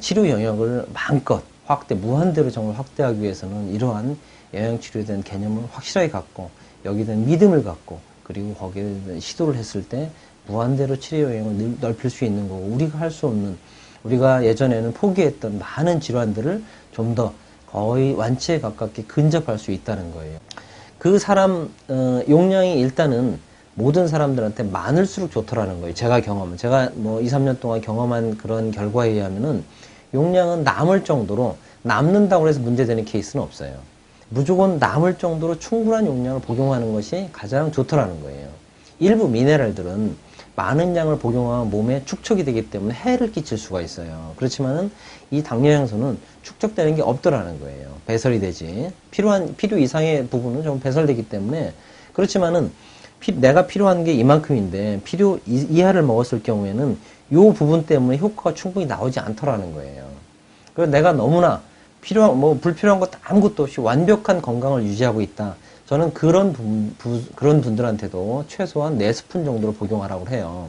치료 영역을 마음껏 무한대로 정말 확대하기 위해서는 이러한 영양치료에 대한 개념을 확실하게 갖고 여기에 대한 믿음을 갖고 그리고 거기에 대한 시도를 했을 때 무한대로 치료 영역을 넓힐 수 있는 거고 우리가 할 수 없는 우리가 예전에는 포기했던 많은 질환들을 좀 더 거의 완치에 가깝게 근접할 수 있다는 거예요. 그 사람 용량이 일단은 모든 사람들한테 많을수록 좋더라는 거예요. 제가 뭐 2, 3년 동안 경험한 그런 결과에 의하면은 용량은 남을 정도로 남는다고 해서 문제되는 케이스는 없어요. 무조건 남을 정도로 충분한 용량을 복용하는 것이 가장 좋더라는 거예요. 일부 미네랄들은 많은 양을 복용하면 몸에 축적이 되기 때문에 해를 끼칠 수가 있어요. 그렇지만은 이 당뇨 영양소는 축적되는 게 없더라는 거예요. 배설이 되지. 필요 이상의 부분은 좀 배설되기 때문에 그렇지만은 내가 필요한 게 이만큼인데 필요 이하를 먹었을 경우에는 이 부분 때문에 효과가 충분히 나오지 않더라는 거예요. 그래서 내가 너무나 불필요한 것도 아무것도 없이 완벽한 건강을 유지하고 있다. 저는 그런 분들한테도 최소한 4스푼 정도로 복용하라고 해요.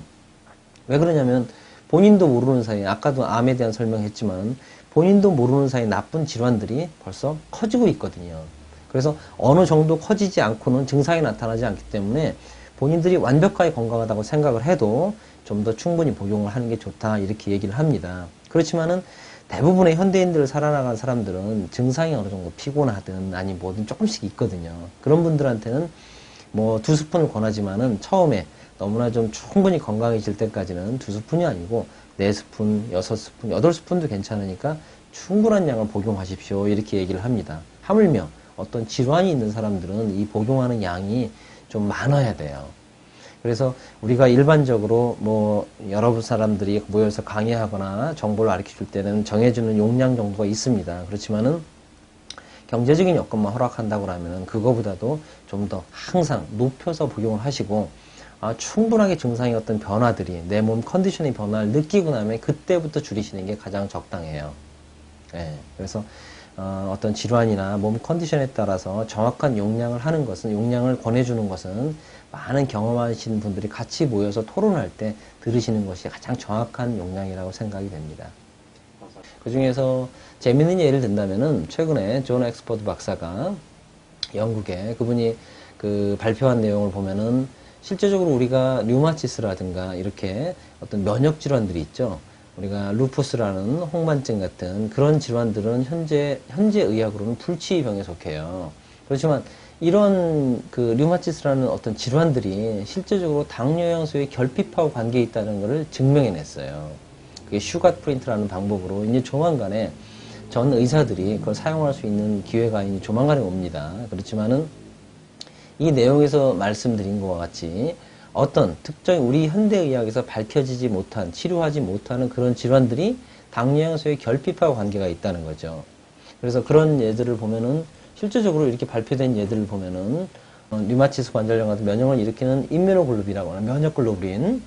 왜 그러냐면 본인도 모르는 사이에 아까도 암에 대한 설명했지만 본인도 모르는 사이에 나쁜 질환들이 벌써 커지고 있거든요. 그래서 어느 정도 커지지 않고는 증상이 나타나지 않기 때문에 본인들이 완벽하게 건강하다고 생각을 해도 좀 더 충분히 복용을 하는 게 좋다 이렇게 얘기를 합니다. 그렇지만은 대부분의 현대인들을 살아나간 사람들은 증상이 어느 정도 피곤하든 아니 뭐든 조금씩 있거든요. 그런 분들한테는 뭐 2스푼을 권하지만은 처음에 너무나 좀 충분히 건강해질 때까지는 2스푼이 아니고 4스푼, 6스푼, 8스푼도 괜찮으니까 충분한 양을 복용하십시오 이렇게 얘기를 합니다. 하물며 어떤 질환이 있는 사람들은 이 복용하는 양이 좀 많아야 돼요. 그래서 우리가 일반적으로 뭐 여러 사람들이 모여서 강의하거나 정보를 가르쳐 줄 때는 정해주는 용량 정도가 있습니다. 그렇지만은 경제적인 여건만 허락한다고 하면은 그거보다도 좀 더 항상 높여서 복용을 하시고 충분하게 증상의 어떤 변화들이 내 몸 컨디션의 변화를 느끼고 나면 그때부터 줄이시는 게 가장 적당해요. 네, 그래서 어떤 질환이나 몸 컨디션에 따라서 정확한 용량을 권해주는 것은 많은 경험하시는 분들이 같이 모여서 토론할 때 들으시는 것이 가장 정확한 용량이라고 생각이 됩니다. 그 중에서 재밌는 예를 든다면은 최근에 존 엑스퍼드 박사가 영국에 그분이 그 발표한 내용을 보면은 실제적으로 우리가 류마티스라든가 이렇게 어떤 면역 질환들이 있죠. 우리가 루푸스라는 홍반증 같은 그런 질환들은 현재 의학으로는 불치병에 속해요. 그렇지만 이런 그 류마티스라는 어떤 질환들이 실제적으로 당뇨 영양소의 결핍하고 관계에 있다는 것을 증명해냈어요. 그게 슈가 프린트라는 방법으로 이제 조만간에 전 의사들이 그걸 사용할 수 있는 기회가 이제 조만간에 옵니다. 그렇지만은 이 내용에서 말씀드린 것과 같이 어떤 특정 우리 현대의학에서 밝혀지지 못한 치료하지 못하는 그런 질환들이 당뇨 영양소의 결핍하고 관계가 있다는 거죠. 그래서 그런 예들을 보면은 실제적으로 이렇게 발표된 예들을 보면은 류마티스 관절염 같은 면역을 일으키는 임뮤노글로빈이라고 하는 면역글로불린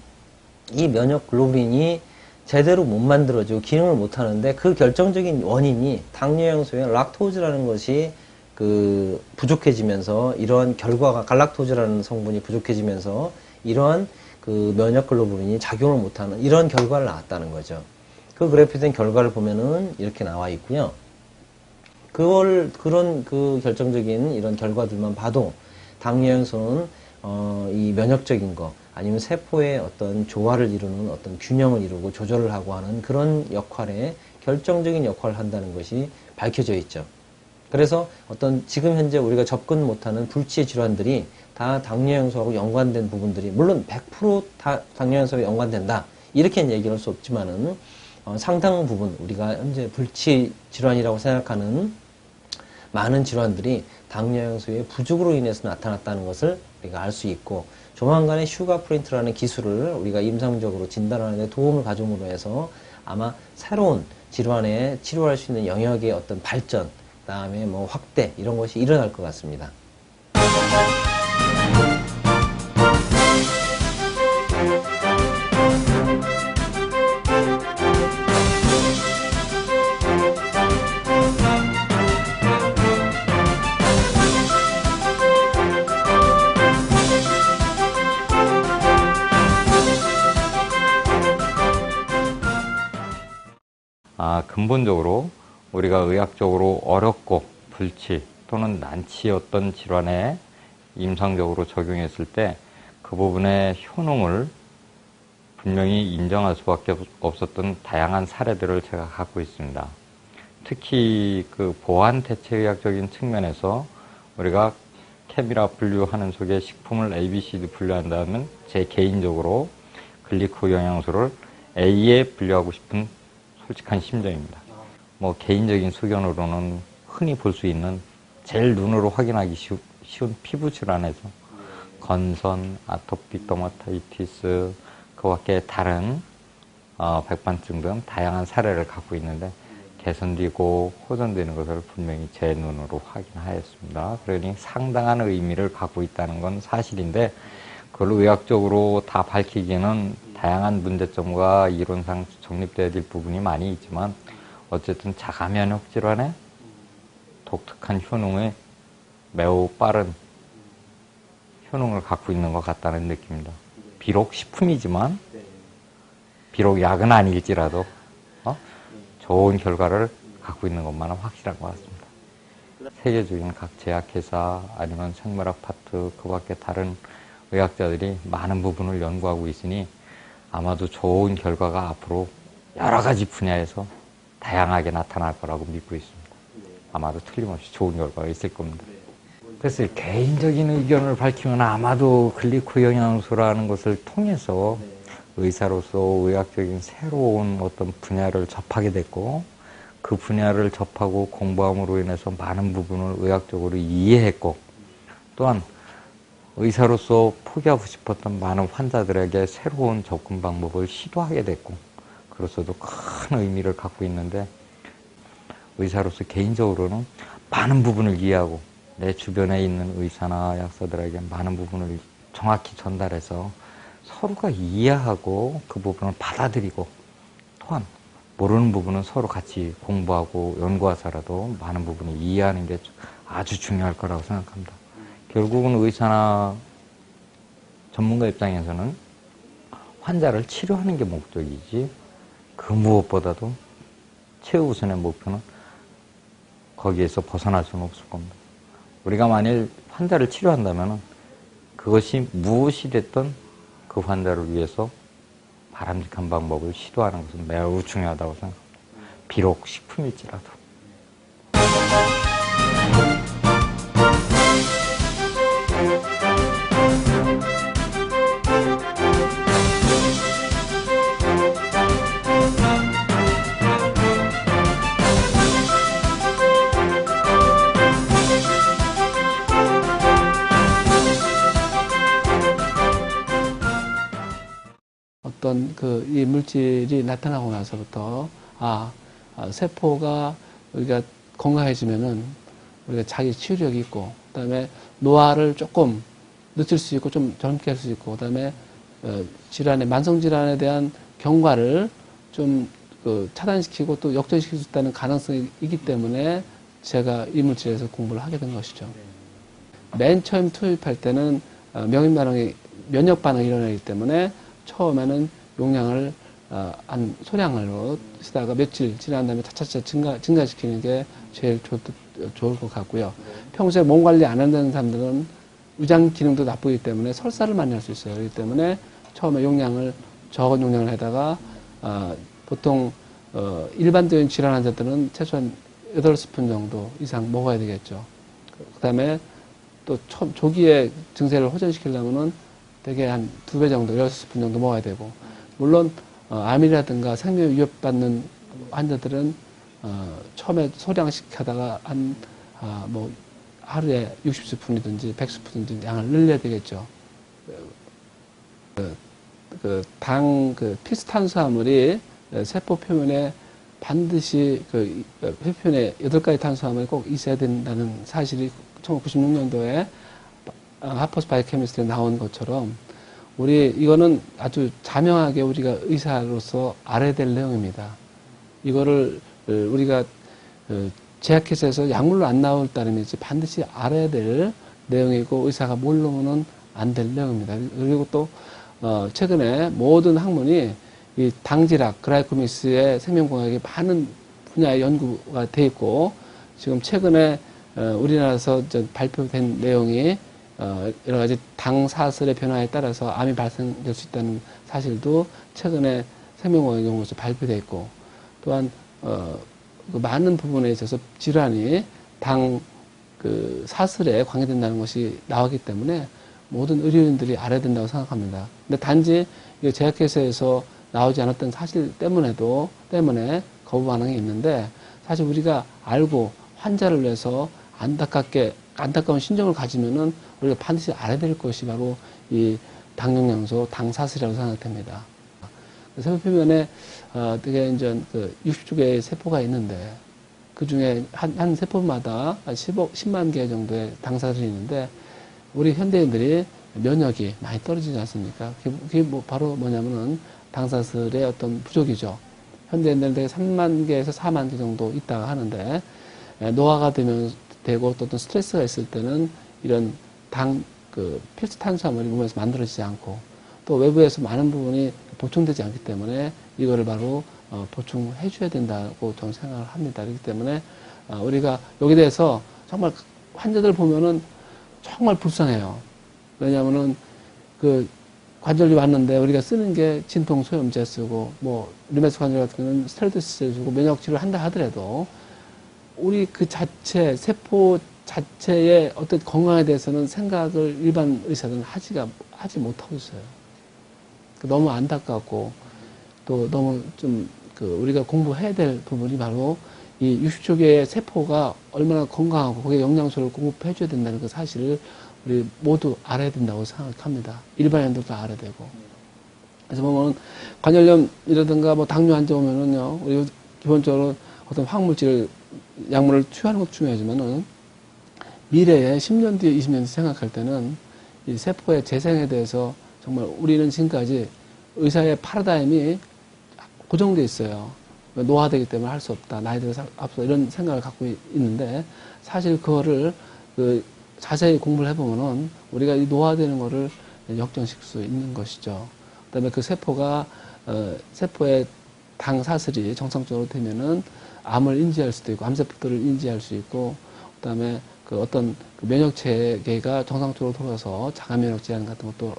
이 면역글로불린이 제대로 못 만들어지고 기능을 못 하는데 그 결정적인 원인이 당뇨 영양소의 락토즈라는 것이 그 부족해지면서 이러한 결과가 갈락토즈라는 성분이 부족해지면서 이러한 그 면역글로불린이 작용을 못하는 이런 결과를 나왔다는 거죠. 그 그래프에 된 결과를 보면은 이렇게 나와 있고요. 그런 그 결정적인 이런 결과들만 봐도 당뇨 영양소는 이 면역적인 거 아니면 세포의 어떤 조화를 이루는 어떤 균형을 이루고 조절을 하고 하는 그런 역할에 결정적인 역할을 한다는 것이 밝혀져 있죠. 그래서 어떤 지금 현재 우리가 접근 못하는 불치의 질환들이 다 당뇨형소하고 연관된 부분들이, 물론 100% 당뇨형소하고 연관된다 이렇게는 얘기할 수 없지만은 상당 부분 우리가 현재 불치 질환이라고 생각하는 많은 질환들이 당뇨형소의 부족으로 인해서 나타났다는 것을 우리가 알 수 있고, 조만간에 슈가 프린트라는 기술을 우리가 임상적으로 진단하는 데 도움을 가줌으로 해서 아마 새로운 질환에 치료할 수 있는 영역의 어떤 발전, 그 다음에 뭐 확대 이런 것이 일어날 것 같습니다. 근본적으로 우리가 의학적으로 어렵고 불치 또는 난치 어떤 질환에 임상적으로 적용했을 때 그 부분의 효능을 분명히 인정할 수밖에 없었던 다양한 사례들을 제가 갖고 있습니다. 특히 그 보완 대체의학적인 측면에서 우리가 캡이라 분류하는 속에 식품을 A, B, C, D 분류한다면 제 개인적으로 글리코 영양소를 A에 분류하고 싶은 솔직한 심정입니다. 뭐 개인적인 소견으로는 흔히 볼 수 있는 제일 눈으로 확인하기 쉬운 피부 질환에서 건선, 아토피 더마타이티스, 그 밖에 다른 백반증 등 다양한 사례를 갖고 있는데 개선되고 호전되는 것을 분명히 제 눈으로 확인하였습니다. 그러니 상당한 의미를 갖고 있다는 건 사실인데 그걸 의학적으로 다 밝히기에는 다양한 문제점과 이론상 정립되어야 될 부분이 많이 있지만 어쨌든 자가 면역 질환에 독특한 효능에 매우 빠른 효능을 갖고 있는 것 같다는 느낌입니다. 비록 식품이지만, 비록 약은 아닐지라도 좋은 결과를 갖고 있는 것만은 확실한 것 같습니다. 세계적인 각 제약회사 아니면 생물학 파트 그 밖에 다른 의학자들이 많은 부분을 연구하고 있으니 아마도 좋은 결과가 앞으로 여러 가지 분야에서 다양하게 나타날 거라고 믿고 있습니다. 아마도 틀림없이 좋은 결과가 있을 겁니다. 그래서 개인적인 의견을 밝히면 아마도 글리코 영양소라는 것을 통해서 의사로서 의학적인 새로운 어떤 분야를 접하게 됐고 그 분야를 접하고 공부함으로 인해서 많은 부분을 의학적으로 이해했고 또한 의사로서 포기하고 싶었던 많은 환자들에게 새로운 접근 방법을 시도하게 됐고 그로서도 큰 의미를 갖고 있는데 의사로서 개인적으로는 많은 부분을 이해하고 내 주변에 있는 의사나 약사들에게 많은 부분을 정확히 전달해서 서로가 이해하고 그 부분을 받아들이고 또한 모르는 부분은 서로 같이 공부하고 연구해서라도 많은 부분을 이해하는 게 아주 중요할 거라고 생각합니다. 결국은 의사나 전문가 입장에서는 환자를 치료하는 게 목적이지 그 무엇보다도 최우선의 목표는 거기에서 벗어날 수는 없을 겁니다. 우리가 만일 환자를 치료한다면 그것이 무엇이 됐든 그 환자를 위해서 바람직한 방법을 시도하는 것은 매우 중요하다고 생각합니다. 비록 식품일지라도. 어떤 이 물질이 나타나고 나서부터 세포가 우리가 건강해지면은 우리가 자기 치유력이 있고 그다음에 노화를 조금 늦출 수 있고 좀 젊게 할 수 있고 그다음에 만성 질환에 대한 경과를 좀 차단시키고 또 역전시킬 수 있다는 가능성이 있기 때문에 제가 이 물질에서 공부를 하게 된 것이죠. 맨 처음 투입할 때는 면역 반응이 일어나기 때문에 처음에는 용량을 한 소량으로 쓰다가 며칠 지난 다음에 차차차 증가시키는 게 제일 좋을 것 같고요. 평소에 몸 관리 안 한다는 사람들은 위장 기능도 나쁘기 때문에 설사를 많이 할 수 있어요. 그렇기 때문에 처음에 적은 용량을 해다가 보통 일반적인 질환 환자들은 최소한 8스푼 정도 이상 먹어야 되겠죠. 그 다음에 또 조기에 증세를 호전시키려면은 대개 한 2배 정도, 6스푼 정도 먹어야 되고, 물론, 암이라든가 생명 위협받는 환자들은, 처음에 소량씩 하다가 뭐, 하루에 60스푼이든지 100스푼이든지 양을 늘려야 되겠죠. 필수탄수화물이 세포 표면에 반드시 표면에 8가지 탄수화물이 꼭 있어야 된다는 사실이 1996년도에 하퍼스 바이오케미스트리에 나온 것처럼 이거는 아주 자명하게 우리가 의사로서 알아야 될 내용입니다. 이거를 우리가 제약회사에서 약물로 안 나올 따름이지 반드시 알아야 될 내용이고 의사가 모르면은 안 될 내용입니다. 그리고 또 최근에 모든 학문이 이 당질학, 그라이코미스의 생명공학이 많은 분야의 연구가 돼 있고 지금 최근에 우리나라에서 발표된 내용이 여러 가지 당사슬의 변화에 따라서 암이 발생될 수 있다는 사실도 최근에 생명공학 연구에서 발표돼 있고 또한 많은 부분에 있어서 질환이 사슬에 관계된다는 것이 나왔기 때문에 모든 의료인들이 알아야 된다고 생각합니다. 근데 단지 제약회사에서 나오지 않았던 사실 때문에 거부 반응이 있는데 사실 우리가 알고 환자를 위해서 안타까운 심정을 가지면은 우리가 반드시 알아야 될 것이 바로 이 당영양소, 당사슬이라고 생각됩니다. 세포 표면에 되게 이제 60조 개의 세포가 있는데 그 중에 한 세포마다 10만 개 정도의 당사슬이 있는데 우리 현대인들이 면역이 많이 떨어지지 않습니까? 그게 바로 뭐냐면은 당사슬의 어떤 부족이죠. 현대인들은 되게 3만 개에서 4만 개 정도 있다가 하는데 노화가 되고 또 어떤 스트레스가 있을 때는 이런 필수 탄수화물이 몸에서 만들어지지 않고 또 외부에서 많은 부분이 보충되지 않기 때문에 이거를 바로 보충해 줘야 된다고 저는 생각을 합니다. 그렇기 때문에 우리가 여기에 대해서 정말 환자들 보면은 정말 불쌍해요. 왜냐하면은 관절이 왔는데 우리가 쓰는 게 진통 소염제 쓰고 뭐 류마티스 관절 같은 경우는 스테로이드 쓰고 면역 치료를 한다 하더라도 우리 세포 자체의 어떤 건강에 대해서는 생각을 일반 의사들은 하지 못하고 있어요. 너무 안타깝고 또 너무 우리가 공부해야 될 부분이 바로 이 60조 개의 세포가 얼마나 건강하고 거기에 영양소를 공급해 줘야 된다는 그 사실을 우리 모두 알아야 된다고 생각합니다. 일반인들도 알아야 되고. 그래서 보면 관절염이라든가 뭐 당뇨 환자 오면은요, 우리 기본적으로 어떤 화학물질을, 약물을 투여하는 것도 중요하지만은 미래에 10년 뒤에 20년 뒤에 생각할 때는 이 세포의 재생에 대해서 정말 우리는 지금까지 의사의 파라다임이 고정되어 있어요. 노화되기 때문에 할 수 없다. 나이 들어서 앞서 이런 생각을 갖고 있는데 사실 그거를 자세히 공부를 해보면은 우리가 이 노화되는 거를 역전시킬 수 있는 것이죠. 그 다음에 그 세포의 당사슬이 정상적으로 되면은 암을 인지할 수도 있고, 암세포들을 인지할 수 있고, 그 다음에 어떤 면역체계가 정상적으로 돌아서 자가면역 질환 같은 것도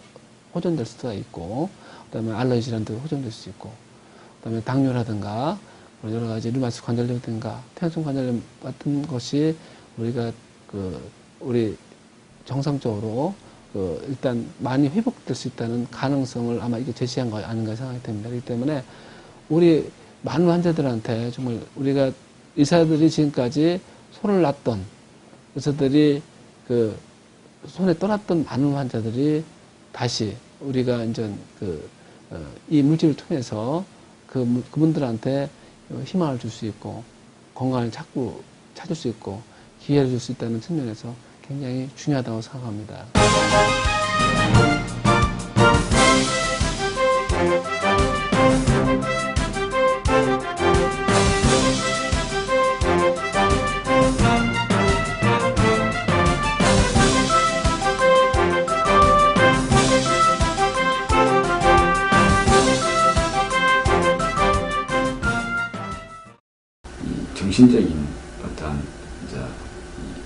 호전될 수가 있고, 그 다음에 알러지 질환도 호전될 수 있고, 그 다음에 당뇨라든가, 여러 가지 류마티스 관절염이라든가, 퇴행성 관절염 같은 것이 우리가 우리 정상적으로 일단 많이 회복될 수 있다는 가능성을 아마 이게 제시한 거 아닌가 생각이 됩니다. 그렇기 때문에 우리 많은 환자들한테 정말 우리가 의사들이 지금까지 손을 놨던 의사들이 손에 떠났던 많은 환자들이 다시 우리가 이제 이 물질을 통해서 그분들한테 희망을 줄 수 있고 건강을 찾을 수 있고 기회를 줄 수 있다는 측면에서 굉장히 중요하다고 생각합니다. 정신적인 어떤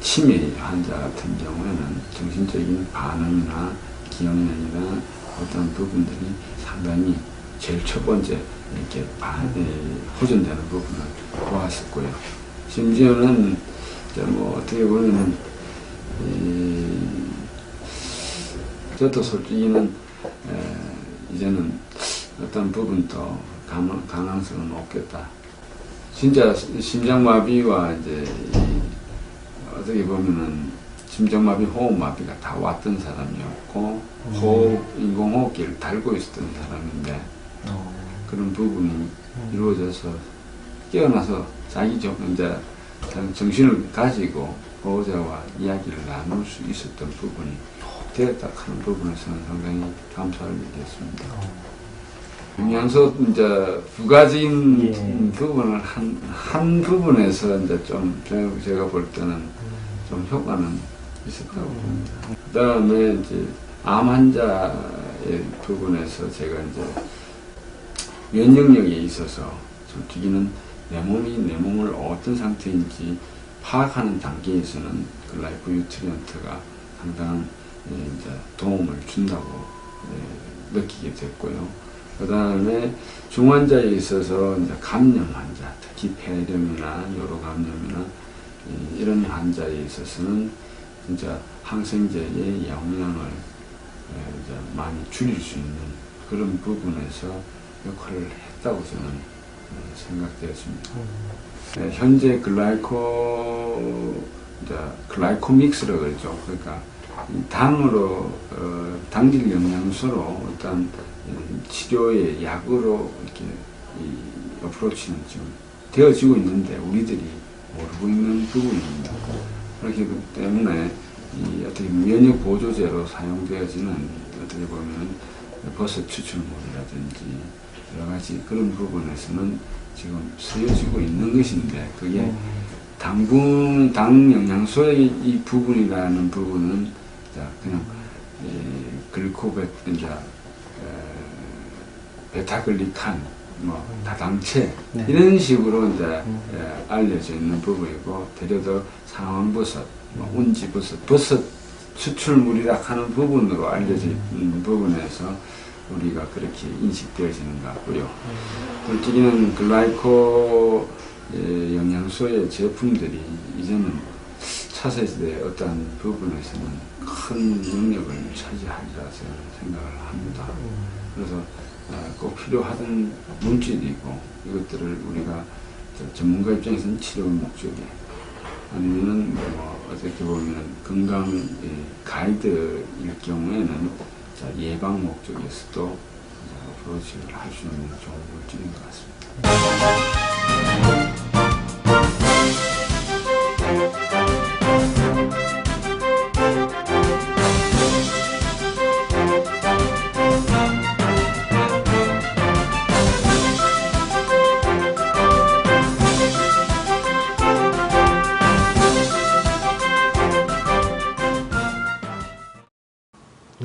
치매 환자 같은 경우에는 정신적인 반응이나 기억력이나 어떤 부분들이 상당히 제일 첫 번째 이렇게 호전되는 부분을 보았었고요. 심지어는 이제 뭐 어떻게 보면 저도 솔직히는 이제는 어떤 부분도 가능성은 없겠다. 진짜 심장마비와 이제 어떻게 보면은 심장마비, 호흡마비가 다 왔던 사람이었고 인공호흡기를 달고 있었던 사람인데 그런 부분이 이루어져서 깨어나서 자기 이제 정신을 가지고 보호자와 이야기를 나눌 수 있었던 부분이 되었다 하는 부분에서는 상당히 감사를 느꼈습니다. 영양소 이제 부가적인 부분을 한 부분에서 이제 좀 제가 볼 때는 좀 효과는 있었다고 봅니다. 그다음에 이제 암 환자의 부분에서 제가 이제 면역력에 있어서 솔직히는 내 몸을 어떤 상태인지 파악하는 단계에서는 글라이코 뉴트리언트가 상당한 이제 도움을 준다고 느끼게 됐고요. 그 다음에 중환자에 있어서 이제 감염 환자, 특히 폐렴이나 요로 감염이나 이런 환자에 있어서는 진짜 항생제의 영향을 이제 많이 줄일 수 있는 그런 부분에서 역할을 했다고 저는 생각되었습니다. 현재 글라이코믹스라고 그러죠. 그러니까 당으로 당질 영양소로 어떤 치료의 약으로 이렇게 어프로치는 지금 되어지고 있는데 우리들이 모르고 있는 부분입니다. 그렇기 때문에 어떻게 면역 보조제로 사용되어지는 어떻게 보면 버섯 추출물이라든지 여러 가지 그런 부분에서는 지금 쓰여지고 있는 것인데 그게 당 영양소의 이 부분이라는 부분은 그냥 베타글리칸, 뭐 다당체 이런 식으로 이제 알려져 있는 부분이고 대려도 상황버섯, 운지버섯, 버섯 추출물이라 하는 부분으로 알려져 있는 부분에서 우리가 그렇게 인식되어지는 것 같고요. 솔직히는 글라이코 영양소의 제품들이 이제는 차세대 어떤 부분에서는 큰 영역을 차지하리라 생각을 합니다. 그래서 꼭 필요하던 물질이고 이것들을 우리가 전문가 입장에서는 치료 목적에 아니면은 뭐 어떻게 보면 건강 가이드일 경우에는 예방 목적에서도 어프로치를 할 수 있는 좋은 물질인 것 같습니다.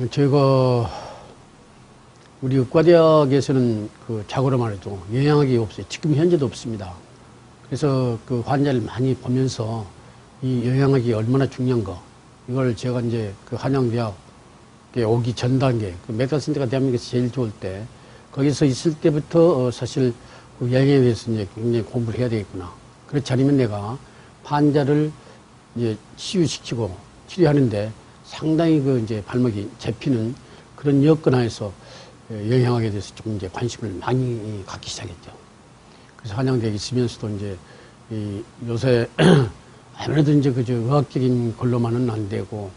제가 우리 의과대학에서는 그 자고로 말해도 영양학이 없어요. 지금 현재도 없습니다. 그래서 그 환자를 많이 보면서 이 영양학이 얼마나 중요한가 이걸 제가 이제 그 한양대학에 오기 전 단계 그 메디컬 센터가 대한민국에서 제일 좋을 때 거기서 있을 때부터 사실 그 영양에 대해서 이제 굉장히 공부를 해야 되겠구나. 그렇지 않으면 내가 환자를 이제 치유시키고 치료하는데 상당히 그 이제 발목이 잡히는 그런 여건하에서 영양학에 대해서 조금 이제 관심을 많이 갖기 시작했죠. 그래서 한양대에 있으면서도 이제 요새 아무래도 이제 그저 의학적인 걸로만은 안 되고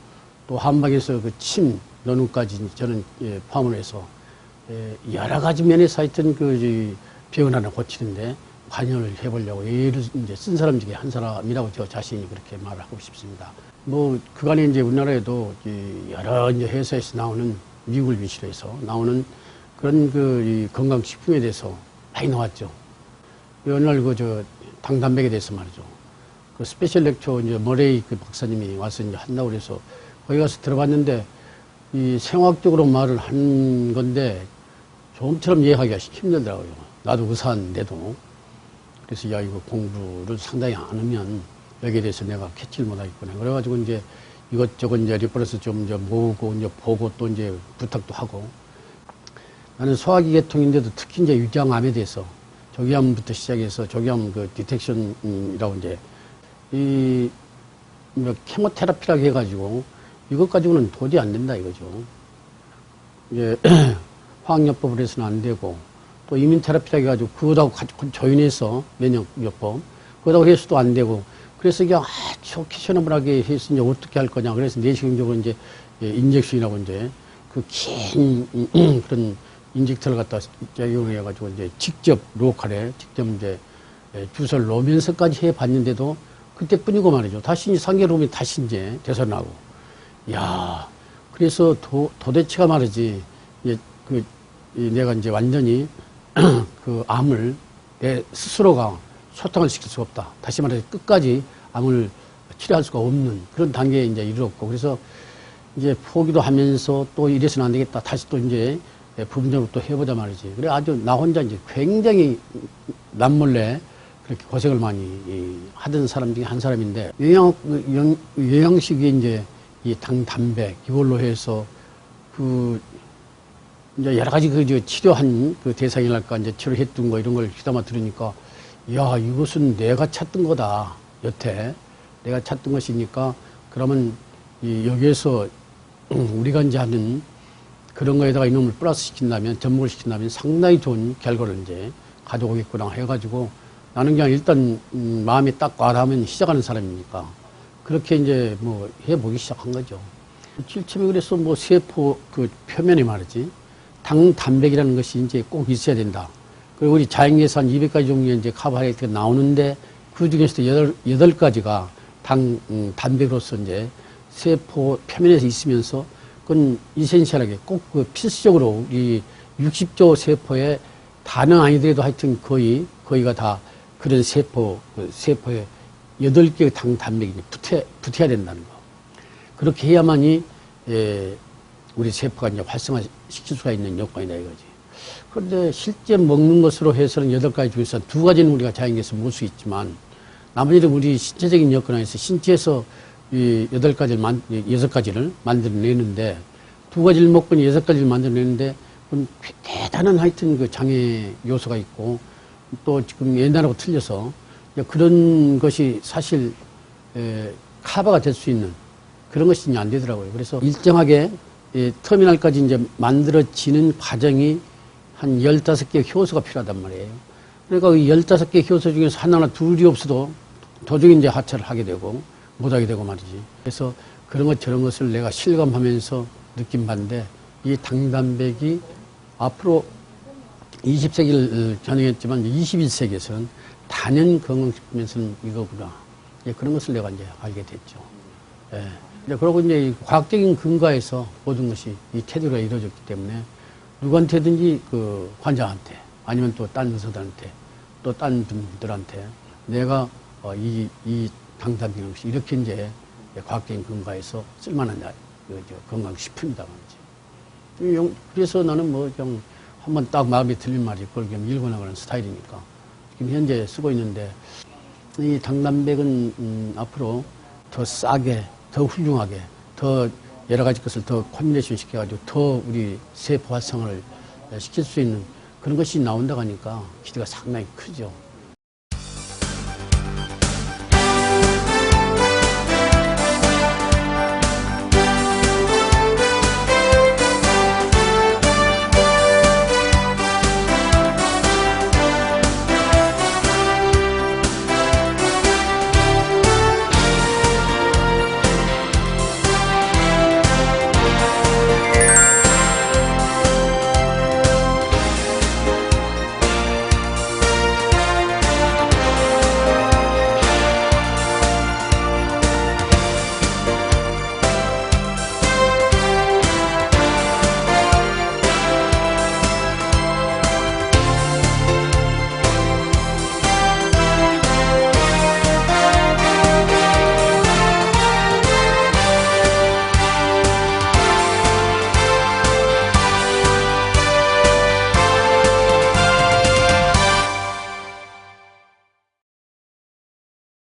또 한방에서 그 침 논문까지 저는 포함을 해서 여러 가지 면에서 하여튼 그 병을 하나 고치는데 관여를 해보려고 예를 이제 쓴 사람 중에 한 사람이라고 저 자신이 그렇게 말을 하고 싶습니다. 뭐 그간에 이제 우리나라에도 여러 이제 회사에서 나오는 미국을 비롯해서 해서 나오는 그런 그 건강식품에 대해서 많이 나왔죠. 어느 날 그 당단백에 대해서 말이죠. 그 스페셜 렉처 이제 머레이 그 박사님이 와서 이제 한다고 그래서 거기 가서 들어봤는데 이 생화학적으로 말을 한 건데 좀처럼 이해하기가 힘들더라고요. 나도 의사인데도. 그래서 야, 이거 공부를 상당히 안 하면 여기에 대해서 내가 캐치를 못하겠구나. 그래가지고 이제 이것저것 이제 리포트에서 좀 이제 모으고 이제 보고 또 이제 부탁도 하고. 나는 소화기 계통인데도 특히 이제 유장암에 대해서 조기암부터 시작해서 조기암 그 디텍션이라고 이제 뭐 케모테라피라고 해가지고 이것 가지고는 도저히 안 된다 이거죠. 이제 화학요법을 해서는 안 되고 또 이민테라피라고 해가지고 그거하고 같이 조인해서 면역요법 그거하고 해서도 안 되고 그래서 이게 아주 캐셔너블하게 해서 이제 어떻게 할 거냐 그래서 내시경적으로 이제 인젝션이라고 이제 그 긴 그런 인젝터를 갖다 적용해가지고 이제 직접 로컬에 직접 이제 주사를 놓으면서까지 해봤는데도 그때뿐이고 말이죠. 다시 이제 3개월 후면 다시 이제 되살아나고. 야 그래서 도대체가 말이지, 이제 내가 이제 완전히 그 암을 내 스스로가 소탕을 시킬 수가 없다. 다시 말해서 끝까지 암을 치료할 수가 없는 그런 단계에 이제 이르렀고, 그래서 이제 포기도 하면서 또 이래서는 안 되겠다. 다시 또 이제 부분적으로 또 해보자 말이지. 그래 아주 나 혼자 이제 굉장히 남몰래 그렇게 고생을 많이 하던 사람 중에 한 사람인데, 영양식이 이제 이 당, 단백 이걸로 해서 이제 여러 가지 치료한 그 대상이랄까 이제 치료했던 거 이런 걸 귀담아 들으니까, 야, 이것은 내가 찾던 거다. 여태 내가 찾던 것이니까 그러면 여기에서 우리가 이제 하는 그런 거에다가 이놈을 플러스 시킨다면, 접목을 시킨다면 상당히 좋은 결과를 이제 가져오겠구나 해가지고, 나는 그냥 일단 마음이 딱 와닿으면 시작하는 사람이니까 그렇게 이제 뭐 해보기 시작한 거죠. 실제로 그래서 뭐 세포 그 표면에 말이지 당 단백이라는 것이 이제 꼭 있어야 된다. 그리고 우리 자연계에서 한 200가지 종류의 이제 카보하이드레이트가 나오는데 그 중에서도 8가지가 단백으로서 이제 세포 표면에서 있으면서 그건 이센셜하게 꼭 그 필수적으로 이 60조 세포에 다는 아니더라도 하여튼 거의가 다 그런 세포에 8개의 당 단백이 붙어야 된다는 거. 그렇게 해야만이 우리 세포가 이제 활성화 시킬 수가 있는 요건이다 이거지. 그런데 실제 먹는 것으로 해서는 8가지 중에서 2가지는 우리가 자연계에서 먹을 수 있지만, 나머지는 우리 신체적인 여건에서 신체에서 이 6가지를 만들어내는데, 2가지를 먹고 6가지를 만들어내는데, 대단한 하여튼 그 장애 요소가 있고, 또 지금 옛날하고 틀려서 그런 것이 사실 커버가 될 수 있는 그런 것이 이제 안 되더라고요. 그래서 일정하게 터미널까지 이제 만들어지는 과정이 한 15개의 효소가 필요하단 말이에요. 그러니까 그 15개의 효소 중에서 하나나 둘이 없어도 도중에 이제 하차를 하게 되고 못하게 되고 말이지. 그래서 그런 것 저런 것을 내가 실감하면서 느낀 바인데, 이 당단백이 앞으로 20세기를 전행했지만 21세기에서는 단연 건강식품에서는 이거구나. 그런 것을 내가 이제 알게 됐죠. 예. 그러고 이제 과학적인 근거에서 모든 것이 이 태도가 이루어졌기 때문에 누구한테든지 그 환자한테 아니면 또 딴 의사들한테 또 딴 분들한테 내가 이 당단백이 것이 이렇게 이제 과학적인 근거에서 쓸만한 건강식품이다 말이지. 그래서 나는 뭐 좀 한번 딱 마음에 들린 말이 그걸 좀 읽어나가는 스타일이니까 지금 현재 쓰고 있는데, 이 당단백은 앞으로 더 싸게, 더 훌륭하게, 더 여러 가지 것을 더 콤비네이션 시켜가지고 더 우리 세포 활성화를 시킬 수 있는 그런 것이 나온다고 하니까 기대가 상당히 크죠.